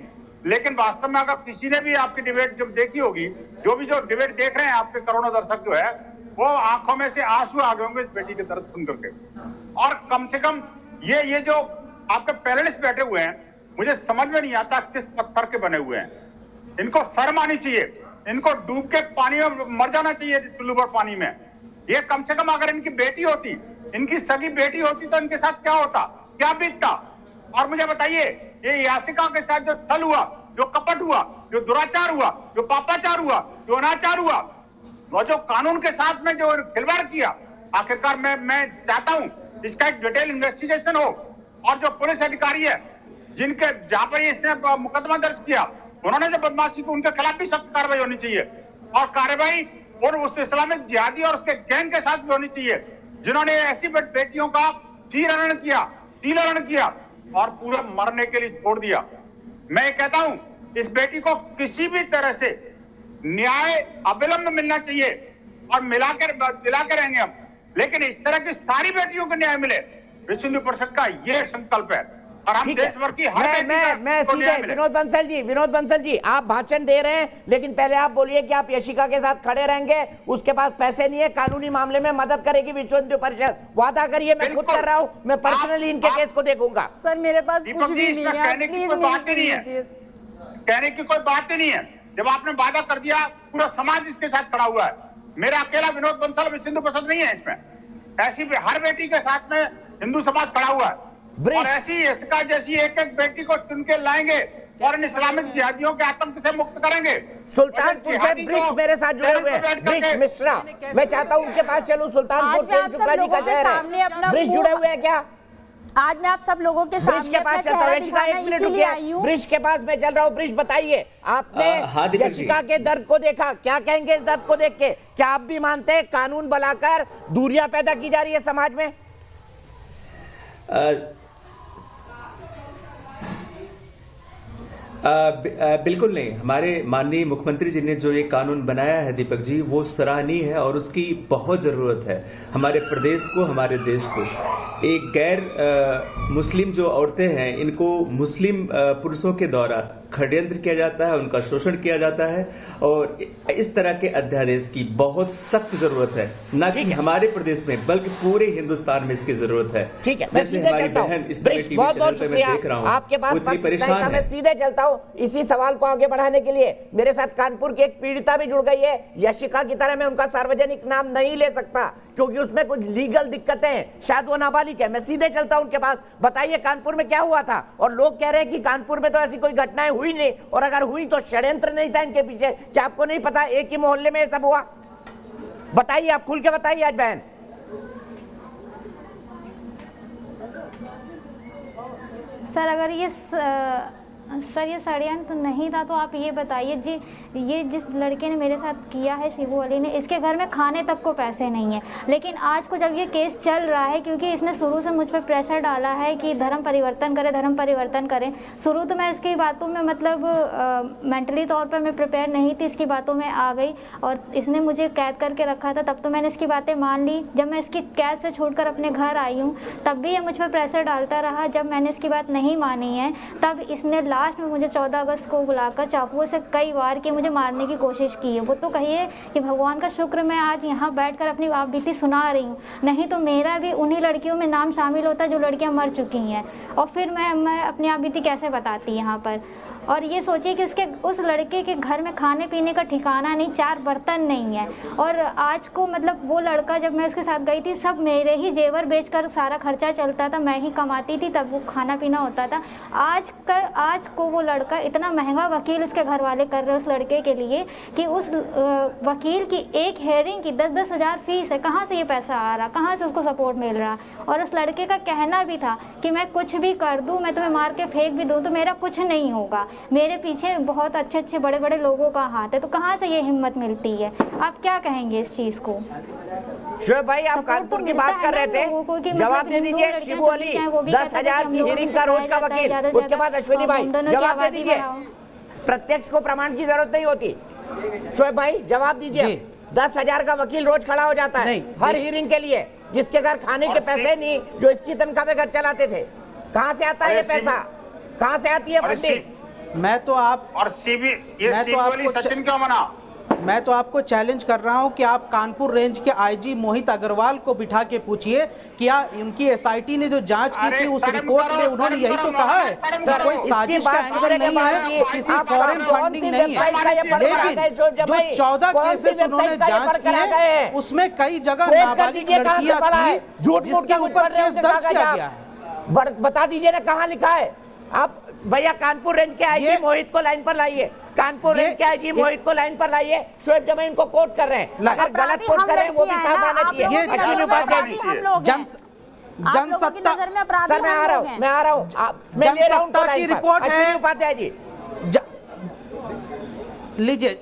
लेकिन वास्तव में अगर किसी ने भी आपकी डिबेट जब देखी होगी, जो डिबेट देख रहे हैं आपके करोड़ों दर्शक जो है, वो आंखों में से आंसू आ गए होंगे इस बेटी के दर्द सुन करके। और कम से कम ये जो आपके पैनलिस्ट बैठे हुए हैं, मुझे समझ में नहीं आता किस पत्थर के बने हुए हैं। इनको शर्म आनी चाहिए, इनको डूब के पानी में मर जाना चाहिए, चुल्लू पर पानी में। ये कम से कम अगर इनकी बेटी होती, इनकी सगी बेटी होती, तो इनके साथ क्या होता, क्या बीतता। और मुझे बताइए, ये यासिका के साथ जो छल हुआ, जो कपट हुआ, जो दुराचार हुआ, जो पापाचार हुआ, जो अनाचार हुआ, वो जो कानून के साथ में जो खिलवाड़ किया, आखिरकार मैं चाहता हूं इसका एक डिटेल इन्वेस्टिगेशन हो। और जो पुलिस अधिकारी है जिनके जहां पर इसने मुकदमा दर्ज किया, उन्होंने जो बदमाशी की, उनके खिलाफ भी सख्त कार्रवाई होनी चाहिए। और कार्रवाई और उस इस्लामिक जिहादी और उसके गैंग के साथ भी होनी चाहिए जिन्होंने ऐसी बेटियों का तिलहरण किया और पूरा मरने के लिए छोड़ दिया। मैं कहता हूं इस बेटी को किसी भी तरह से न्याय अविलंब मिलना चाहिए और दिला के रहेंगे हम, लेकिन इस तरह की सारी बेटियों को न्याय मिले, विश्व हिंदू परिषद का ये संकल्प है। और हम देश भर की हर बेटी मैं को सीधे न्याय मिले। विनोद बंसल जी आप भाषण दे रहे हैं, लेकिन पहले आप बोलिए कि आप यशिका के साथ खड़े रहेंगे। उसके पास पैसे नहीं है, कानूनी मामले में मदद करेगी विश्व हिंदू परिषद, वादा करिए। मैं खुद कर रहा हूं, मैं पर्सनली इनके केस को देखूंगा। सर मेरे पास कुछ भी नहीं है, कहने की कोई बात ही नहीं है। जब आपने वादा कर दिया, पूरा समाज इसके साथ खड़ा हुआ है। मेरा अकेला विनोद बंसल विश्व हिंदू परिषद नहीं है इसमें, ऐसी हर बेटी के साथ में हिंदू समाज खड़ा हुआ है। और ऐसी इसका जैसी एक एक बेटी को चुन के लाएंगे और इन इस्लामिक जिहादियों के आतंक से मुक्त करेंगे। सुल्तानपुर से ब्रिज मेरे साथ जुड़े हुए हैं, ब्रिज मिश्रा, मैं चाहता हूं उनके पास चलूं। सुल्तानपुर शुक्ला जी का शहर है, ब्रिज जुड़े हुए हैं क्या? आज मैं आप सब लोगों के ब्रिज के पास चलता हूं। यशिका एक मिनट रुकिए, ब्रिज के पास मैं चल रहा हूं। ब्रिज बताइए, आपने यशिका के दर्द को देखा, क्या कहेंगे इस दर्द को देख के? क्या आप भी मानते हैं कानून बनाकर दूरियां पैदा की जा रही है समाज में? बिल्कुल नहीं। हमारे माननीय मुख्यमंत्री जी ने जो ये कानून बनाया है दीपक जी, वो सराहनीय है और उसकी बहुत जरूरत है हमारे प्रदेश को, हमारे देश को। एक गैर मुस्लिम जो औरतें हैं, इनको मुस्लिम पुरुषों के द्वारा षड्यंत्र किया जाता है, उनका शोषण किया जाता है और इस तरह के अध्यादेश की बहुत सख्त जरूरत है, न कि हमारे प्रदेश में बल्कि पूरे हिंदुस्तान में इसकी जरूरत है। ठीक है, मैं सीधे चलता हूं। बहुत बहुत शुक्रिया, आपके पास परेशान है। मैं सीधे चलता हूं इसी सवाल को आगे बढ़ाने के लिए। मेरे साथ कानपुर की एक पीड़िता भी जुड़ गई है। यशिका की तरह मैं उनका सार्वजनिक नाम नहीं ले सकता क्योंकि उसमें कुछ लीगल दिक्कतें हैं, शायद वो नाबालिग है। मैं सीधे चलता हूं उनके पास। बताइए कानपुर में क्या हुआ था? और लोग कह रहे हैं कि कानपुर में तो ऐसी कोई घटनाएं हुई नहीं, और अगर हुई तो षड्यंत्र नहीं था इनके पीछे। क्या आपको नहीं पता एक ही मोहल्ले में ये सब हुआ? बताइए, आप खुल के बताइए आज बहन। सर अगर ये षड्यंत्र नहीं था तो आप ये बताइए जी, ये जिस लड़के ने मेरे साथ किया है, शिबू अली ने, इसके घर में खाने तक को पैसे नहीं है। लेकिन आज को जब ये केस चल रहा है, क्योंकि इसने शुरू से मुझ पर प्रेशर डाला है कि धर्म परिवर्तन करें। शुरू तो मैं इसकी बातों में मतलब मेंटली तौर पर मैं प्रिपेयर नहीं थी, इसकी बातों में आ गई और इसने मुझे कैद करके रखा था। तब तो मैंने इसकी बातें मान ली। जब मैं इसकी कैद से छोड़कर अपने घर आई हूँ तब भी ये मुझ पर प्रेशर डालता रहा। जब मैंने इसकी बात नहीं मानी है तब इसने लास्ट में मुझे 14 अगस्त को बुलाकर चाकुओं से कई बार कि मुझे मारने की कोशिश की है। वो तो कहिए कि भगवान का शुक्र मैं आज यहाँ बैठकर अपनी आप बीती सुना रही हूँ, नहीं तो मेरा भी उन्हीं लड़कियों में नाम शामिल होता जो लड़कियाँ मर चुकी हैं। और फिर मैं अपनी आप बीती कैसे बताती यहाँ पर। और ये सोचिए कि उस लड़के के घर में खाने पीने का ठिकाना नहीं, 4 बर्तन नहीं है। और आज को मतलब वो लड़का, जब मैं उसके साथ गई थी, सब मेरे ही जेवर बेचकर सारा खर्चा चलता था, मैं ही कमाती थी, तब वो खाना पीना होता था। आज को वो लड़का इतना महंगा वकील उसके घर वाले कर रहे हैं उस लड़के के लिए कि उस वकील की एक हेयरिंग की 10-10 हज़ार फीस है। कहाँ से ये पैसा आ रहा, कहाँ से उसको सपोर्ट मिल रहा? और उस लड़के का कहना भी था कि मैं कुछ भी कर दूँ, मैं तुम्हें मार के फेंक भी दूँ तो मेरा कुछ नहीं होगा, मेरे पीछे बहुत अच्छे बड़े बड़े लोगों का हाथ है। तो कहाँ से ये हिम्मत मिलती है? आप क्या कहेंगे इस चीज़ को? शोएब भाई, आप कानपुर की बात कर रहे थे, जवाब दे दीजिए। शिबू अली 10,000 की हियरिंग का रोज का वकील, उसके बाद अश्विनी भाई जवाब दे दीजिए। प्रत्यक्ष को प्रमाण की जरूरत नहीं होती। शोएब भाई जवाब दीजिए। 10,000 का वकील रोज खड़ा हो जाता है हर हियरिंग के लिए, जिसके घर खाने के पैसे नहीं, जो इसकी तनख्वाह में घर चलाते थे। कहाँ से आता है ये पैसा? कहाँ से आती है फंडिंग? मैं तो आप और सीबी ये सीबी वाली सचिन क्यों मना? मैं तो आपको चैलेंज कर रहा हूं कि आप कानपुर रेंज के आईजी मोहित अग्रवाल को बिठा के पूछिए क्या उनकी एसआईटी ने जो जांच की थी उस रिपोर्ट में उन्होंने यही तो कहा है कि कोई साजिश का एंगल नहीं है, किसी फॉरेन फंडिंग नहीं है। लेकिन जो 14 केसेस उन्होंने जांच किए उसमें कई जगह नाबालिग लड़कियां थी जिसके ऊपर केस दर्ज किया गया है। बता दीजिए ना कहाँ लिखा है। आप भैया कानपुर रेंज के आईजी मोहित को लाइन पर लाइए, कानपुर रेंज के आईजी मोहित को लाइन पर लाइए। शोएब जमाई इनको कोट कर रहे हैं, अगर गलत कोट कर रहे हैं वो भी साफ आना चाहिए। अश्विनी उपाध्याय जी जनसत्ता सर मैं आ रहा हूँ मैं ले रहा हूँ की रिपोर्ट है। अश्विनी उपाध्याय जी लीजिए,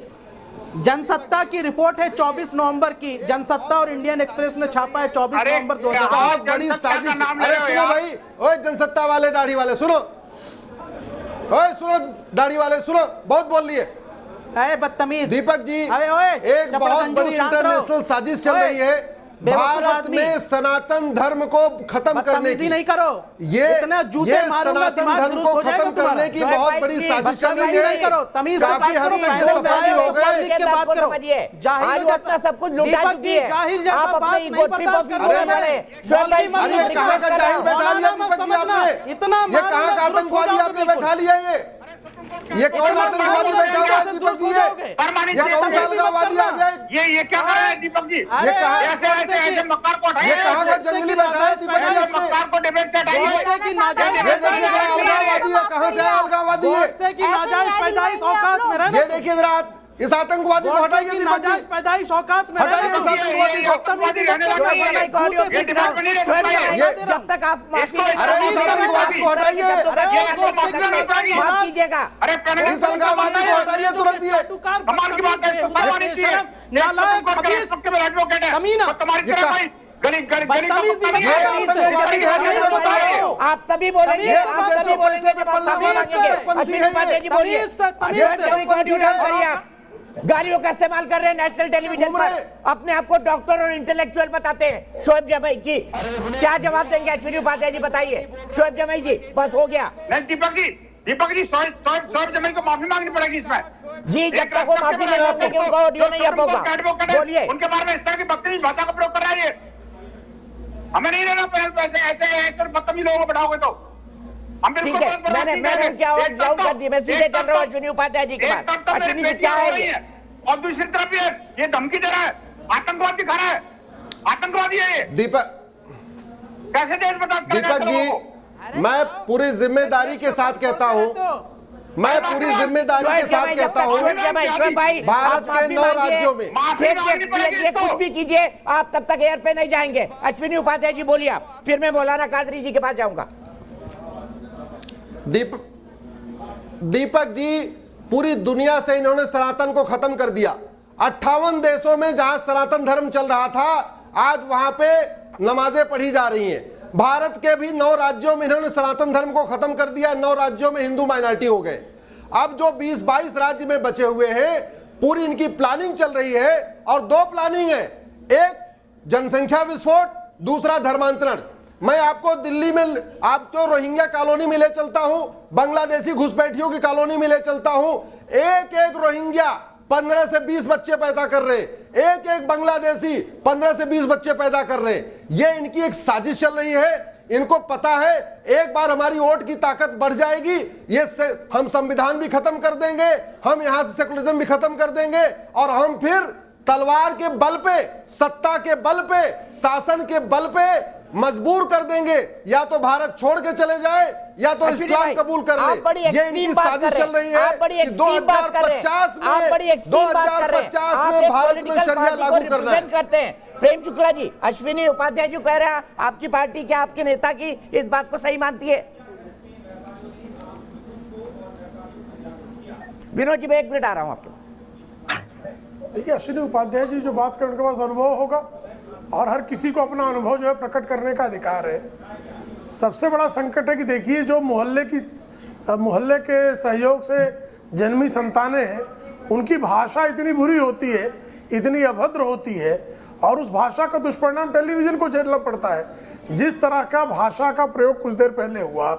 जनसत्ता की रिपोर्ट है 24 नवंबर की। जनसत्ता और इंडियन एक्सप्रेस ने छापा है 24 नवंबर 2000। बहुत बड़ी साजिश। अरे सुनो भाई, ओए जनसत्ता वाले दाढ़ी वाले सुनो, ओए सुनो दाढ़ी वाले सुनो, बहुत बोल लिए। अरे बदतमीज दीपक जी, एक बहुत बड़ी इंटरनेशनल साजिश चल रही है भारत में सनातन धर्म को खत्म करने की। नहीं करो, ये सनातन धर्म को खत्म करने की बहुत बड़ी साजिश चल रही है। काफी हद तक बेसब्री हो गए। सब कुछ लुटा चुकी है। आप अपने ईगो ट्रिप ऑफ ईगो में पड़े। अरे कहाँ का जाहिल बैठा लिया दीपक जी आपने? ये कहाँ का आतंकवादी आपने बैठा लिया? ये कौन आतंकवादी बैठा हुआ है दीपक जी? ये कौन सा अलगाववादी आ गया? ये क्या कर रहे हैं दीपक जी? ये कहाँ ऐसे मक्कार को हटाइए। ये कहाँ का जंगली बैठा है दीपक जी आपने? मक्कार को डिबेट से हटाइए। ये देखिए अलगाववादी है, कहाँ से अलगाववादी है? ये देखिए जरा इस आतंकवादी को हटाइए दीपक जी, पैदाइश औकात में हटाइए इस आतंकवादी को। जब तक आप माफी अरे इस आतंकवादी को हटाइए, माफ कीजिएगा। इस अलगाववादी को हटाइए तुरंत। ये कमाल की बात है, तुम्हारी आप तभी बोलेंगे, गालियों का इस्तेमाल कर रहे हैं नेशनल टेलीविजन पर, अपने आप को डॉक्टर और इंटेलेक्चुअल बताते हैं। शोएब जमाई की क्या जवाब देंगे? अश्विनी उपाध्याय जी बताइए। शोएब जमाई जी बस हो गया। दीपक जी शोएब जमाई को माफी मांगनी पड़ेगी इसमें जी। जब तक वो माफी नहीं मांगेंगे उनका ऑडियो नहीं अब होगा। बोलिए। उनके बारे में इस तरह की बदतमीज भाषा का प्रयोग कर रहा है। हमें नहीं लेना ऐसे बदतमीज लोगों को बढ़ाओगे तो ठीक है। मैंने क्या डाउन कर दिया। मैं सीधे चल रहा हूँ अश्विनी उपाध्याय जी के बाद। अश्विनी जी क्या है ये? और दूसरी तरफ ये धमकी दे रहा है, आतंकवाद दिखा रहा है, आतंकवादी है ये। दीपक कैसे देश बता? दीपक जी मैं पूरी जिम्मेदारी के साथ कहता हूँ, मैं पूरी जिम्मेदारी के साथ कहता हूँ, भारत के 9 राज्यों में कुछ भी कीजिए आप तब तक एयर पे नहीं जाएंगे। अश्विनी उपाध्याय जी बोलिए आप, फिर मैं मौलाना कादरी जी के पास जाऊंगा। दीपक जी पूरी दुनिया से इन्होंने सनातन को खत्म कर दिया। 58 देशों में जहां सनातन धर्म चल रहा था आज वहां पे नमाजें पढ़ी जा रही हैं। भारत के भी 9 राज्यों में इन्होंने सनातन धर्म को खत्म कर दिया। 9 राज्यों में हिंदू माइनॉरिटी हो गए। अब जो 20-22 राज्य में बचे हुए हैं पूरी इनकी प्लानिंग चल रही है और 2 प्लानिंग है, एक जनसंख्या विस्फोट, दूसरा धर्मांतरण। मैं आपको दिल्ली में आपको रोहिंग्या कॉलोनी में ले चलता हूं, बांग्लादेशी घुसपैठियों की कॉलोनी में ले चलता हूं। एक रोहिंग्या 15 से 20 बच्चे पैदा कर रहे, एक बांग्लादेशी 15 से 20 बच्चे पैदा कर रहे। ये इनकी एक साजिश चल रही है। इनको पता है एक बार हमारी वोट की ताकत बढ़ जाएगी, ये हम संविधान भी खत्म कर देंगे, हम यहां से सेकुलरिज्म भी खत्म कर देंगे और हम फिर तलवार के बल पे, सत्ता के बल पे, शासन के बल पे मजबूर कर देंगे या तो भारत छोड़ के चले जाए या तो इस्लाम कबूल कर ले। ये इनकी साजिश चल रही है कि 2050 में भारत में शरिया लागू करना है। करते हैं प्रेम शुक्ला जी, अश्विनी उपाध्याय जी कह रहे हैं आपकी पार्टी क्या आपके नेता की इस बात को सही मानती है? विनोद जी मैं 1 मिनट आ रहा हूं आपके पास। देखिए अश्विनी उपाध्याय जी जो बात करें उनके पास अनुभव होगा और हर किसी को अपना अनुभव जो है प्रकट करने का अधिकार है। सबसे बड़ा संकट है कि देखिए जो मोहल्ले के सहयोग से जन्मी संतानें हैं उनकी भाषा इतनी बुरी होती है, इतनी अभद्र होती है और उस भाषा का दुष्परिणाम टेलीविजन को झेलना पड़ता है। जिस तरह का भाषा का प्रयोग कुछ देर पहले हुआ,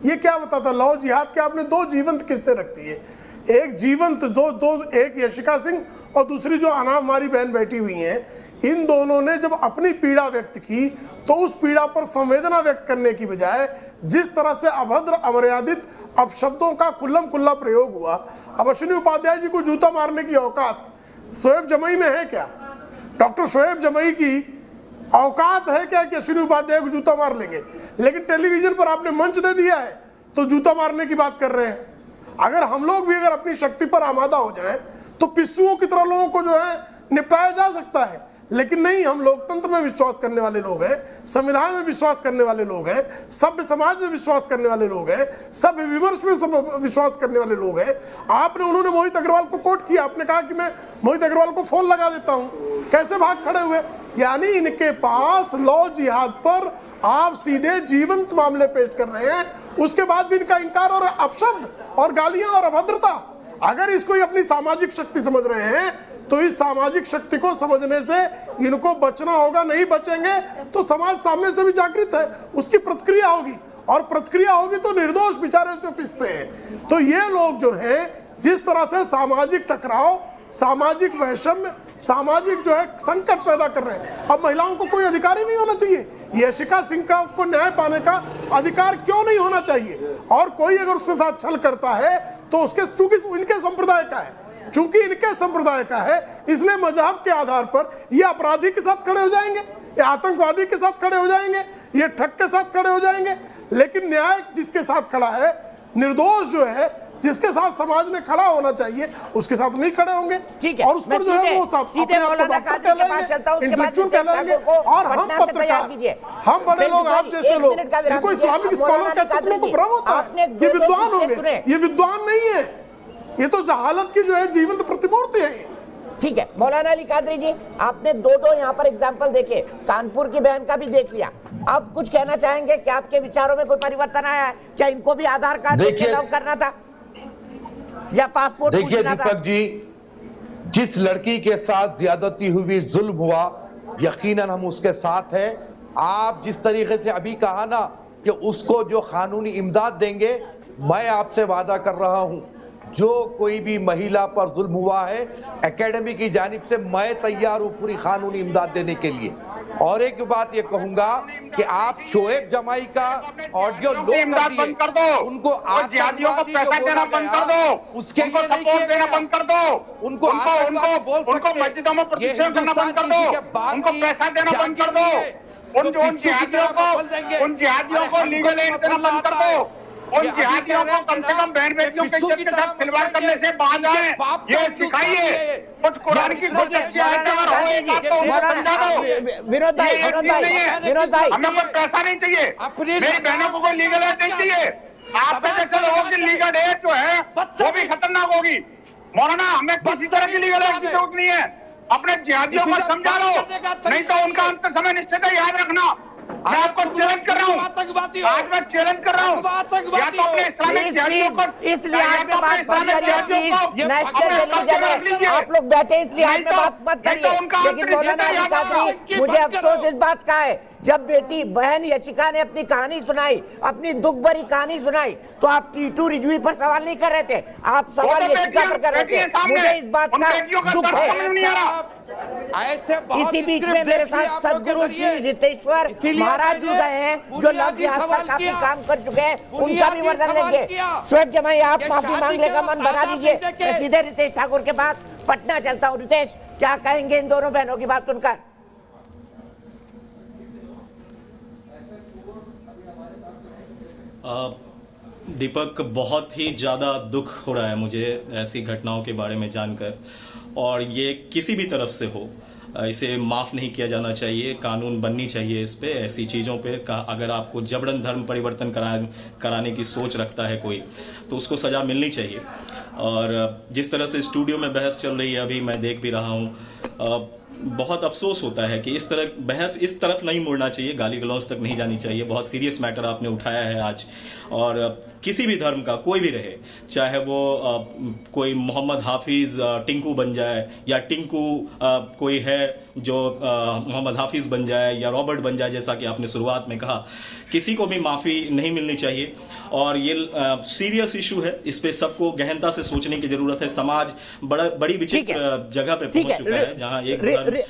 ये क्या बताता? लव जिहाद के आपने 2 जीवंत किस्से रख दिए। एक जीवंत दो एक यशिका सिंह और दूसरी जो अनाम हमारी बहन बैठी हुई हैं, इन दोनों ने जब अपनी पीड़ा व्यक्त की तो उस पीड़ा पर संवेदना व्यक्त करने की बजाय जिस तरह से अभद्र अमर्यादित अपशब्दों का खुल्लम-खुल्ला प्रयोग हुआ। अब अश्विनी उपाध्याय जी को जूता मारने की औकात शोएब जमई में है क्या? डॉक्टर शोएब जमई की औकात है क्या कि अश्विनी उपाध्याय को जूता मार लेंगे? लेकिन टेलीविजन पर आपने मंच दे दिया है तो जूता मारने की बात कर रहे हैं। अगर हम लोग भी अगर अपनी शक्ति पर आमादा हो जाएं तो पिस्सुओं की तरह लोगों को जो है निपटाया जा सकता है, लेकिन नहीं। हम लोकतंत्र में विश्वास करने वाले लोग हैं, संविधान में विश्वास करने वाले लोग हैं, सभ्य समाज में विश्वास करने वाले लोग हैं, सभ्य विमर्श में विश्वास करने वाले लोग हैं। उन्होंने मोहित अग्रवाल को कोट किया, आपने कहा कि मैं मोहित अग्रवाल को फोन लगा देता हूं, कैसे भाग खड़े हुए। यानी इनके पास लॉ जिहाद पर आप सीधे जीवंत मामले पेश कर रहे हैं, उसके बाद भी इनका इंकार और अपशब्द और गालियां और अभद्रता। अगर इसको ये अपनी सामाजिक शक्ति समझ रहे हैं तो इस सामाजिक शक्ति को समझने से इनको बचना होगा। नहीं बचेंगे तो समाज सामने से भी जागृत है, उसकी प्रतिक्रिया होगी, और प्रतिक्रिया होगी तो निर्दोष बेचारे उसमें पिसते हैं। तो ये लोग जो हैं जिस तरह से सामाजिक टकराव, सामाजिक वैषम्य, सामाजिक जो है संकट पैदा कर रहे हैं। अब महिलाओं को कोई अधिकार ही नहीं होना चाहिए। यशिका सिंह को न्याय पाने का अधिकार क्यों नहीं होना चाहिए? और कोई अगर उसके साथ छल करता है तो उसके चूंकि इनके संप्रदाय का है, चूंकि इनके संप्रदाय का है, इसलिए मजहब के आधार पर ये अपराधी के साथ खड़े हो जाएंगे, ये आतंकवादी के साथ खड़े हो जाएंगे, ये ठग के साथ खड़े हो जाएंगे। लेकिन न्याय जिसके साथ खड़ा है, निर्दोष जो है, जिसके साथ समाज ने खड़ा होना चाहिए, उसके साथ नहीं खड़े होंगे। ठीक है, और उस पर जो है वो सब इंटेलेक्चुअल कहलाएंगे। और हम पत्रकार, हम बड़े लोग, आप जैसे लोग जिनको इस्लामिक स्कॉलर कहते हैं, लोगों को भ्रम होता है ये विद्वान होंगे। ये विद्वान नहीं है, ये तो जहालत की जो है जीवंत प्रतिमूर्ति है। ठीक है, मौलाना अली कादरी जी, आपने दो यहाँ पर एग्जाम्पल देखे, कानपुर की बहन का भी देख लिया। अब कुछ कहना चाहेंगे? क्या आपके विचारों में कोई परिवर्तन आया है? क्या इनको भी आधार कार्ड लव करना था या पासपोर्ट? देखिए दीपक जी, जिस लड़की के साथ ज्यादती हुई, जुल्म हुआ, यकीनन हम उसके साथ हैं। आप जिस तरीके से अभी कहा ना कि उसको जो कानूनी इमदाद देंगे, मैं आपसे वादा कर रहा हूं, जो कोई भी महिला पर जुल्म हुआ है, एकेडमी की जानिब से मैं तैयार हूं पूरी कानूनी इमदाद देने के लिए। और एक बात ये कहूंगा कि आप शोएब जमाई का ऑडियो बंद कर दो, उनको जिहादियों को पैसा देना बंद कर दो, उसके लिए सपोर्ट देना बंद कर दो, उनको मस्जिदों में प्रतिषेध करना बंद कर दो, उनको पैसा देना बंद कर दो, उन जिहादियों को लीगल एड देना बंद कर दो, उन जिहादियों को कम से कम बहन बेटियों के इज्जत के साथ खिलवाड़ करने से बाज आए। ये सिखाइए कुछ कुरान की सोच अच्छी आए तो अगर हो एक बात तो उनको समझा दो। विनोद भाई, हमें कोई पैसा नहीं चाहिए, मेरी बहनों को कोई लीगल एड नहीं चाहिए। आपके जैसे लोगों की लीगल एड जो है वो भी खतरनाक होगी। मौलाना, हमें किसी तरह की लीगल एड की जरूरत नहीं है। अपने जिहादियों को समझा लो, नहीं तो उनका अंत समय निश्चित है। याद रखना, मैं आपको चैलेंज कर रहा हूँ, आज मैं चैलेंज कर रहा हूँ, या तो अपने इस्लामिक जिहादियों को, इस लिहाज में बात मत करिए, आप लोग बैठे इस लिहाज में बात मत करिए। लेकिन मौलाना अली कादरी, मुझे अफसोस इस बात का है, जब बेटी बहन यशिका ने अपनी कहानी सुनाई, अपनी दुख भरी कहानी सुनाई, तो आप टीटू रिजवी पर सवाल नहीं कर रहे थे, आप सवाल यशिका पर कर रहे थे। मुझे इस बात का दुख है। इसी बीच में मेरे साथ सदगुरु श्री रितेश्वर महाराज जुड़ गए हैं, जो लव जिहाद पर काफी काम कर चुके हैं, उनका भी वर्णन लेंगे। शोएब जमाई, आप माफी मांग लेगा मन बना लीजिए। मैं सीधे रितेश ठाकुर के पास पटना चलता हूँ। रितेश, क्या कहेंगे इन दोनों बहनों की बात सुनकर? दीपक, बहुत ही ज़्यादा दुख हो रहा है मुझे ऐसी घटनाओं के बारे में जानकर, और ये किसी भी तरफ से हो, इसे माफ़ नहीं किया जाना चाहिए। कानून बननी चाहिए इस पे, ऐसी चीज़ों पे। अगर आपको जबरन धर्म परिवर्तन कराने की सोच रखता है कोई, तो उसको सज़ा मिलनी चाहिए। और जिस तरह से स्टूडियो में बहस चल रही है, अभी मैं देख भी रहा हूँ, बहुत अफसोस होता है कि इस तरह बहस इस तरफ नहीं मुड़ना चाहिए, गाली गलौज तक नहीं जानी चाहिए। बहुत सीरियस मैटर आपने उठाया है आज, और किसी भी धर्म का कोई भी रहे, चाहे वो कोई मोहम्मद हाफिज टिंकू बन जाए, या टिंकू कोई है जो मोहम्मद हाफिज बन जाए या रॉबर्ट बन जाए, जैसा कि आपने शुरुआत में कहा, किसी को भी माफ़ी नहीं मिलनी चाहिए। और ये सीरियस इशू है, इस पे सबको गहनता से सोचने की जरूरत है। समाज बड़ी विचित्र जगह पे पहुंच चुका है, जहां एक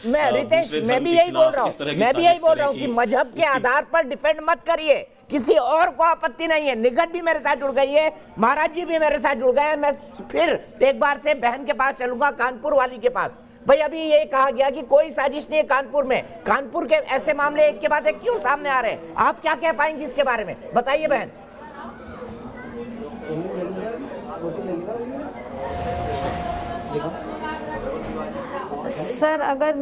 मैं रितेश, मैं भी यही बोल रहा हूँ कि मजहब के आधार पर डिफेंड मत करिए, किसी और को आपत्ति नहीं है। निगत भी मेरे साथ जुड़ गई है, महाराज जी भी मेरे साथ जुड़ गए हैं। मैं फिर एक बार से बहन के पास चलूंगा, कानपुर वाली के पास। भाई अभी ये कहा गया कि कोई साजिश नहीं है कानपुर में, कानपुर के ऐसे मामले एक के बाद एक क्यों सामने आ रहे हैं? आप क्या कह पाएंगे इसके बारे में, बताइए बहन। सर अगर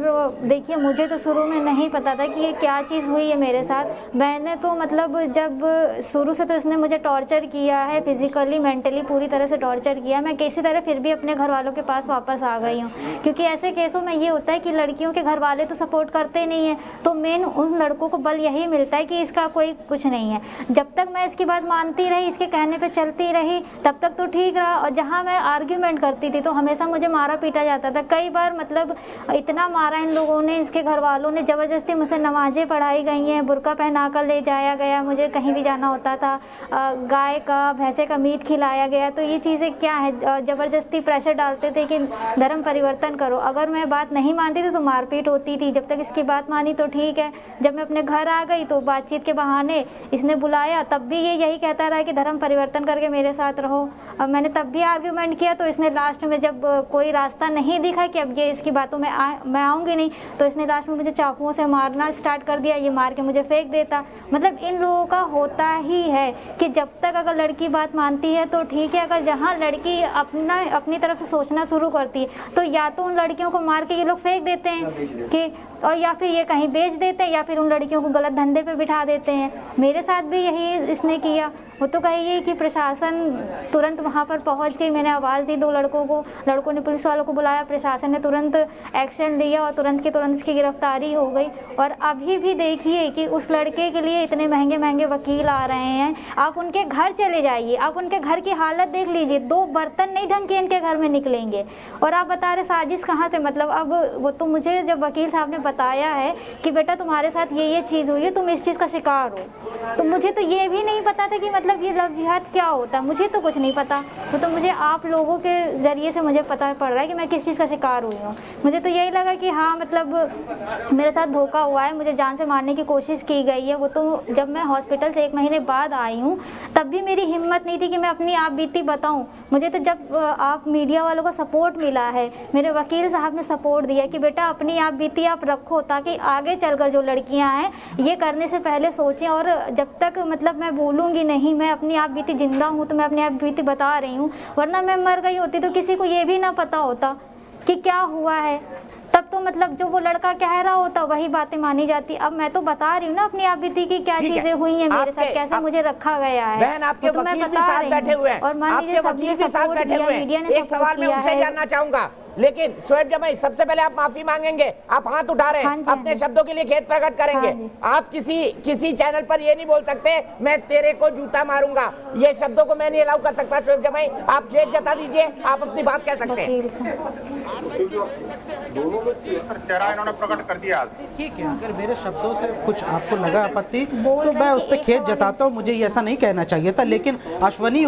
देखिए, मुझे तो शुरू में नहीं पता था कि ये क्या चीज़ हुई है मेरे साथ। मैंने तो मतलब जब शुरू से तो इसने मुझे टॉर्चर किया है, फिजिकली मेंटली पूरी तरह से टॉर्चर किया। मैं किसी तरह फिर भी अपने घर वालों के पास वापस आ गई हूँ, क्योंकि ऐसे केसों में ये होता है कि लड़कियों के घर वाले तो सपोर्ट करते नहीं हैं, तो मेन उन लड़कों को बल यही मिलता है कि इसका कोई कुछ नहीं है। जब तक मैं इसकी बात मानती रही, इसके कहने पर चलती रही, तब तक तो ठीक रहा। और जहाँ मैं आर्ग्यूमेंट करती थी तो हमेशा मुझे मारा पीटा जाता था। कई बार मतलब इतना मारा इन लोगों ने, इसके घर वालों ने, ज़बरदस्ती मुझसे नमाजें पढ़ाई गई हैं, बुर्का पहना कर ले जाया गया, मुझे कहीं भी जाना होता था, गाय का भैंसे का मीट खिलाया गया। तो ये चीज़ें क्या है, ज़बरदस्ती प्रेशर डालते थे कि धर्म परिवर्तन करो। अगर मैं बात नहीं मानती थी तो मारपीट होती थी। जब तक इसकी बात मानी तो ठीक है। जब मैं अपने घर आ गई तो बातचीत के बहाने इसने बुलाया, तब भी ये यही कहता रहा कि धर्म परिवर्तन करके मेरे साथ रहो। अब मैंने तब भी आर्ग्यूमेंट किया, तो इसने लास्ट में जब कोई रास्ता नहीं दिखा कि अब ये इसकी बातों में मैं आऊँगी नहीं, तो इसने लास्ट में मुझे चाकुओं से मारना स्टार्ट कर दिया। ये मार के मुझे फेंक देता। मतलब इन लोगों का होता ही है कि जब तक अगर लड़की बात मानती है तो ठीक है, अगर जहाँ लड़की अपनी तरफ से सोचना शुरू करती है तो या तो उन लड़कियों को मार के ये लोग फेंक देते हैं कि, और या फिर ये कहीं बेच देते हैं, या फिर उन लड़कियों को गलत धंधे पे बिठा देते हैं। मेरे साथ भी यही इसने किया। वो तो कहिए कि प्रशासन तुरंत वहाँ पर पहुँच गई। मैंने आवाज़ दी 2 लड़कों को, लड़कों ने पुलिस वालों को बुलाया, प्रशासन ने तुरंत एक्शन लिया और तुरंत की तुरंत इसकी गिरफ्तारी हो गई। और अभी भी देखिए कि उस लड़के के लिए इतने महंगे महंगे वकील आ रहे हैं। आप उनके घर चले जाइए, आप उनके घर की हालत देख लीजिए, 2 बर्तन नहीं ढंग के इनके घर में निकलेंगे। और आप बता रहे साजिश कहाँ से? मतलब अब वो तो मुझे जब वकील साहब ने बताया है कि बेटा तुम्हारे साथ ये चीज़ हुई है, तुम इस चीज़ का शिकार हो, तो मुझे तो ये भी नहीं पता था कि मतलब ये लव जिहाद क्या होता है। मुझे तो कुछ नहीं पता। तो मुझे आप लोगों के ज़रिए से मुझे पता पड़ रहा है कि मैं किस चीज़ का शिकार हुई हूँ। मुझे तो यही लगा कि हाँ, मतलब मेरे साथ धोखा हुआ है, मुझे जान से मारने की कोशिश की गई है। वो तो जब मैं हॉस्पिटल से 1 महीने बाद आई हूँ, तब भी मेरी हिम्मत नहीं थी कि मैं अपनी आप बीती बताऊँ। मुझे तो जब आप मीडिया वालों का सपोर्ट मिला है, मेरे वकील साहब ने सपोर्ट दिया कि बेटा अपनी आप बीती आप रखो, ताकि आगे चलकर जो लड़कियाँ हैं ये करने से पहले सोचें। और जब तक मतलब मैं बोलूँगी नहीं, मैं अपनी आप बीती जिंदा हूँ तो मैं अपनी आप बीती बता रही हूँ, वरना मैं मर गई होती तो किसी को ये भी ना पता होता कि क्या हुआ है। तब तो मतलब जो वो लड़का कह रहा होता वही बातें मानी जाती। अब मैं तो बता रही हूँ ना अपनी आप बीती की क्या चीजें हुई हैं मेरे साथ, कैसे मुझे रखा गया है। बहन, आपके तो वकील भी साथ बैठे हुए हैं, और मान लीजिए सबने सपोर्ट किया, मीडिया ने सपोर्ट किया है। जानना चाहूंगा, लेकिन शोएब जमाई, सबसे पहले आप माफी मांगेंगे, आप हाथ उठा रहे हैं, अपने शब्दों के लिए खेद प्रकट करेंगे। आप किसी चैनल पर ये नहीं बोल सकते मैं तेरे को जूता मारूंगा, ये शब्दों को मैं नहीं अलाउ कर सकता। शोएब जमाई, आप खेद जता दीजिए, आप अपनी बात कह सकते हैं। चेहरा इन्होंने प्रकट कर दिया। ठीक है, अगर मेरे शब्दों से कुछ आपको लगा आपत्ति तो मैं उस पर खेद जताता हूँ। मुझे ऐसा नहीं कहना चाहिए था, लेकिन अश्वनी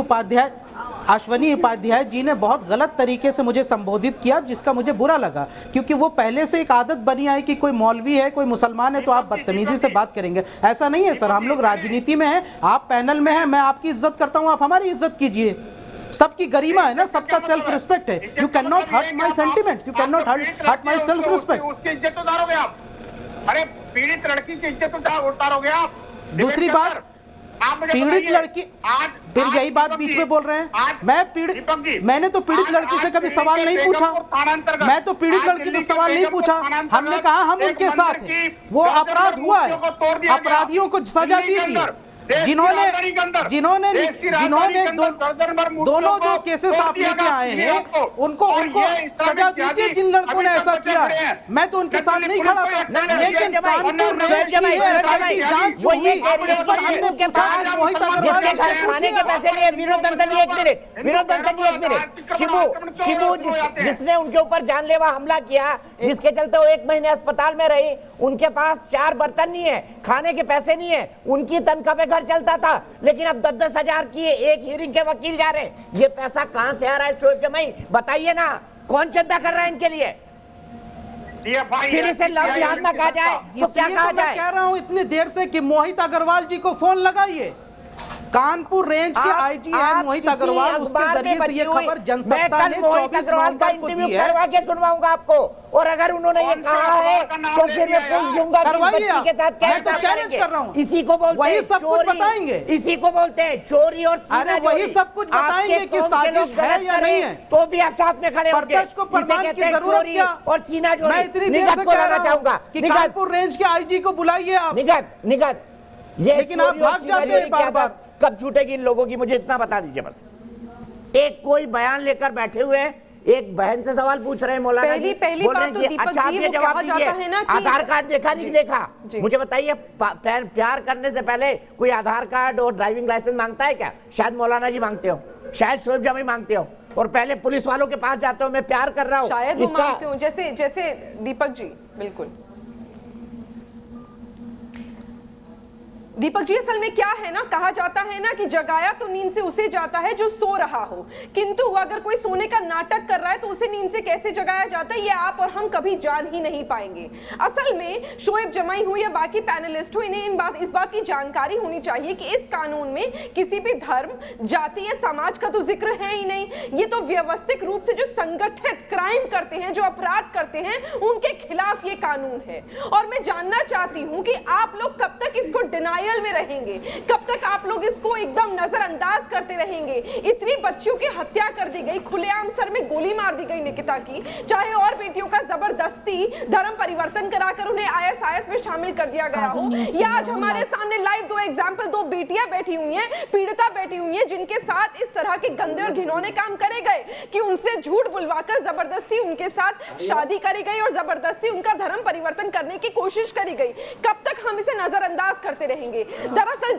उपाध्याय जी ने बहुत गलत तरीके से मुझे संबोधित किया, जिसका मुझे बुरा लगा, क्योंकि वो पहले से एक आदत बनी है कि कोई मौलवी है, कोई मुसलमान है तो आप बदतमीजी से बात करेंगे। ऐसा नहीं है सर, हम लोग राजनीति में हैं, आप पैनल में हैं, मैं आपकी इज्जत करता हूँ, आप हमारी इज्जत कीजिए। सबकी गरिमा है ना, सबका सेल्फ रिस्पेक्ट है। You can not hurt my sentiment, you can not hurt my self respect. उसकी इज्जत उतारोगे आप? अरे पीड़ित लड़की की इज्जत उतारोगे आप? दूसरी बात, पीड़ित लड़की, फिर यही बात बीच में बोल रहे हैं। मैंने तो पीड़ित लड़की से कभी सवाल नहीं पूछा, मैं तो पीड़ित लड़की से सवाल नहीं पूछा। हमने कहा हम उनके साथ हैं, वो अपराध हुआ है, अपराधियों को सजा दीजिए। जिन्होंने दोनों जो केसेस आप लेके आए हैं उनको सजा दीजिए जिन लड़कों ने ऐसा किया है। मैं तो उनके साथ नहीं खड़ा था, लेकिन कानपुर रेंज की एसआईटी जांच जो हुई इस पर हमने पूछा आज मोहित अग्रवाल से खाने के पैसे नहीं है। विनोद बंसल जी एक मिनट, शिबू जिसने उनके ऊपर जानलेवा हमला किया, जिसके चलते वो 1 महीने अस्पताल में रही, उनके पास 4 बर्तन नहीं है, खाने के पैसे नहीं है, उनकी तनख्वाह पे घर चलता था, लेकिन अब 10-10 हजार की एक हियरिंग के वकील जा रहे हैं। ये पैसा कहां से आ रहा है शोएब जमाई, बताइए ना, कौन चंदा कर रहा है इनके लिए? फिर इसे लव जिहाद ना कहा जाए तो क्या कहा जाए? मैं कह रहा हूं इतनी देर से कि मोहित अग्रवाल जी को फोन लगाइए। कानपुर रेंज के आईजी है मोहित अग्रवाल, उसके जरिए से ये खबर जनसत्ता ने 24 नवंबर को दी है। करवा के सुनवाऊंगा आपको, और अगर उन्होंने ये कहा है तो फिर मैं पूछ लूंगा कि बच्ची के साथ क्या तो चैलेंज कर रहा हूं। इसी को बोलते हैं वही सब कुछ बताएंगे, इसी को बोलते हैं चोरी और अरे वही सब कुछ बताएंगे कि साजिश है या नहीं है, तो भी आप साथ में खड़े होंगे। प्रत्यक्ष को प्रमाण की जरूरत क्या? और सीना जो मैं इतनी देर से कह रहा हूं कि कानपुर रेंज के आईजी को बुलाइए आप। निगत ये, लेकिन आप भाग जाते हैं बार-बार। कब छूटेगी इन लोगों की, मुझे इतना बता दीजिए बस। एक कोई बयान लेकर बैठे हुए हैं, एक बहन से सवाल पूछ रहे हैं मौलाना जी, बोल रहे हैं कि अच्छा आप ये जवाब दीजिए, आधार कार्ड देखा नहीं देखा? मुझे बताइए, प्यार करने से पहले कोई आधार कार्ड और ड्राइविंग लाइसेंस मांगता है क्या? शायद मौलाना जी मांगते हो, शायद शोएब जमाई मांगते हो, और पहले पुलिस वालों के पास जाते हो, मैं प्यार कर रहा हूँ, शायद वो मांगते हो, जैसे दीपक जी। बिल्कुल दीपक जी, असल में क्या है ना, कहा जाता है ना कि जगाया तो नींद से उसे जाता है जो सो रहा हो, किंतु अगर कोई सोने का नाटक कर रहा है तो उसे नींद से कैसे जगाया जाता है ये आप और हम कभी जान ही नहीं पाएंगे। असल में शोएब जमाई हो या बाकी पैनलिस्ट हो, इन्हें इस बात की जानकारी होनी चाहिए कि इस कानून में किसी भी धर्म, जाति या समाज का तो जिक्र है ही नहीं। ये तो व्यवस्थित रूप से जो संगठित क्राइम करते हैं, जो अपराध करते हैं, उनके खिलाफ ये कानून है। और मैं जानना चाहती हूँ कि आप लोग कब तक इसको डिनाई में रहेंगे, कब तक आप लोग इसको एकदम नजरअंदाज करते रहेंगे? इतनी बच्चियों की हत्या कर दी गई, खुलेआम सर में गोली मार दी गई निकिता की, चाहे और बेटियों का जबरदस्ती धर्म परिवर्तन कराकर उन्हें आईएसआईएस में शामिल कर दिया गया हो, या आज हमारे सामने लाइव 2 एग्जांपल, 2 बेटियां बैठी हुई हैं, पीड़िता बैठी हुई हैं, जिनके साथ इस तरह के गंदे और घिनौने काम करे गए कि उनसे झूठ बुलवाकर जबरदस्ती उनके साथ शादी करी गई और जबरदस्ती उनका धर्म परिवर्तन करने की कोशिश करी गई। कब तक हम इसे नजरअंदाज करते रहेंगे? दरअसल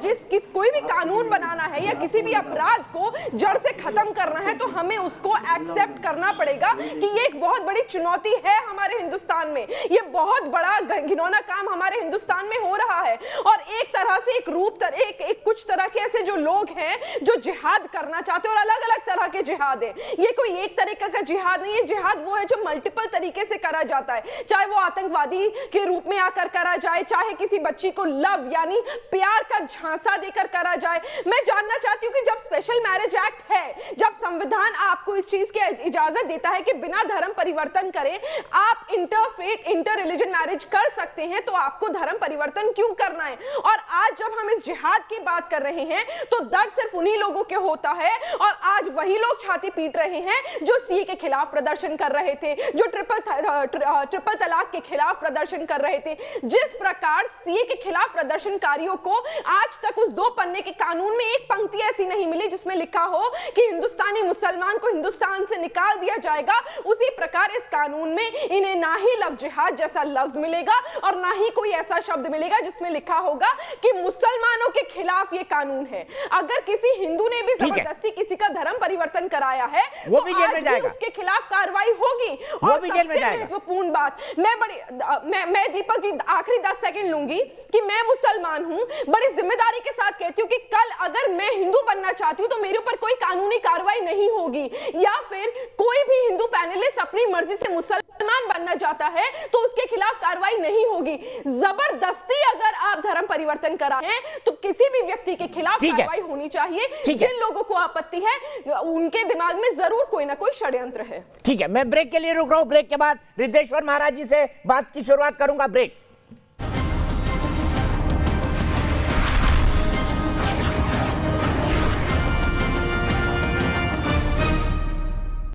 कोई भी कानून बनाना है या किसी भी अपराध को जड़ से खत्म करना है तो हमें उसको एक्सेप्ट करना पड़ेगा कि ये एक बहुत बड़ी चुनौती है हमारे हिंदुस्तान में। ये बहुत बड़ा घिनौना काम हमारे हिंदुस्तान में हो रहा है, और एक तरह से एक कुछ तरह के ऐसे जो लोग हैं जो जिहाद करना चाहते हैं, और अलग अलग तरह के जिहाद है। ये कोई एक तरीके का जिहाद नहीं है, जिहाद वो है जो मल्टीपल तरीके से करा जाता है, चाहे वो आतंकवादी के रूप में आकर करा जाए, चाहे किसी बच्ची को लव यानी प्यार का झांसा देकर करा जाए। मैं जानना चाहती हूँ कि जब स्पेशल मैरिज एक्ट है, जब संविधान आपको इस चीज की इजाजत देता है कि बिना धर्म परिवर्तन करे आप इंटरफेथ इंटर रिलीजन मैरिज कर सकते हैं, तो आपको धर्म परिवर्तन क्यों करना है? और आज जब हम इस जिहाद की बात कर रहे हैं तो दर्द सिर्फ उन्हीं लोगों के होता है, और आज वही लोग छाती पीट रहे हैं जो सीए के खिलाफ प्रदर्शन कर रहे थे, जो ट्रिपल तलाक के खिलाफ प्रदर्शन कर रहे थे। जिस प्रकार सीए के खिलाफ प्रदर्शनकारियों को आज तक उस 2 पन्ने के कानून में एक पंक्ति ऐसी नहीं मिली जिसमें लिखा हो कि हिंदुस्तानी मुसलमान को हिंदुस्तान से निकाल दिया जाएगा, उसी प्रकार इस कानून में इन्हें ना ही लव जिहाद जैसा लफ्ज मिलेगा और ना ही कोई ऐसा शब्द मिलेगा जिसमें लिखा होगा कि मुसलमानों के खिलाफ ये कानून है। अगर किसी हिंदू ने भी जबरदस्ती किसी का धर्म परिवर्तन कराया है तो आज भी उसके खिलाफ कार्रवाई होगी। और सबसे महत्वपूर्ण बात, मैं दीपक जी आखिरी 10 सेकंड लूंगी कि मैं मुसलमान हूं, बड़ी जिम्मेदारी के साथ कहती हूँ कि कल अगर मैं हिंदू बनना चाहती हूँ तो मेरे ऊपर कोई कानूनी कार्रवाई नहीं होगी, या फिर कोई भी हिंदू पैनलिस्ट अपनी मर्जी से मुसलमान बनना चाहता है तो उसके खिलाफ कार्रवाई नहीं होगी। जबरदस्ती अगर आप धर्म परिवर्तन करा है तो किसी भी व्यक्ति के खिलाफ कार्रवाई होनी चाहिए। जिन लोगों को आपत्ति है उनके दिमाग में जरूर कोई ना कोई षड्यंत्र है। ठीक है, मैं ब्रेक के लिए रुक रहा हूं, ब्रेक के बाद रिद्धेश्वर महाराज जी से बात की शुरुआत करूंगा। ब्रेक।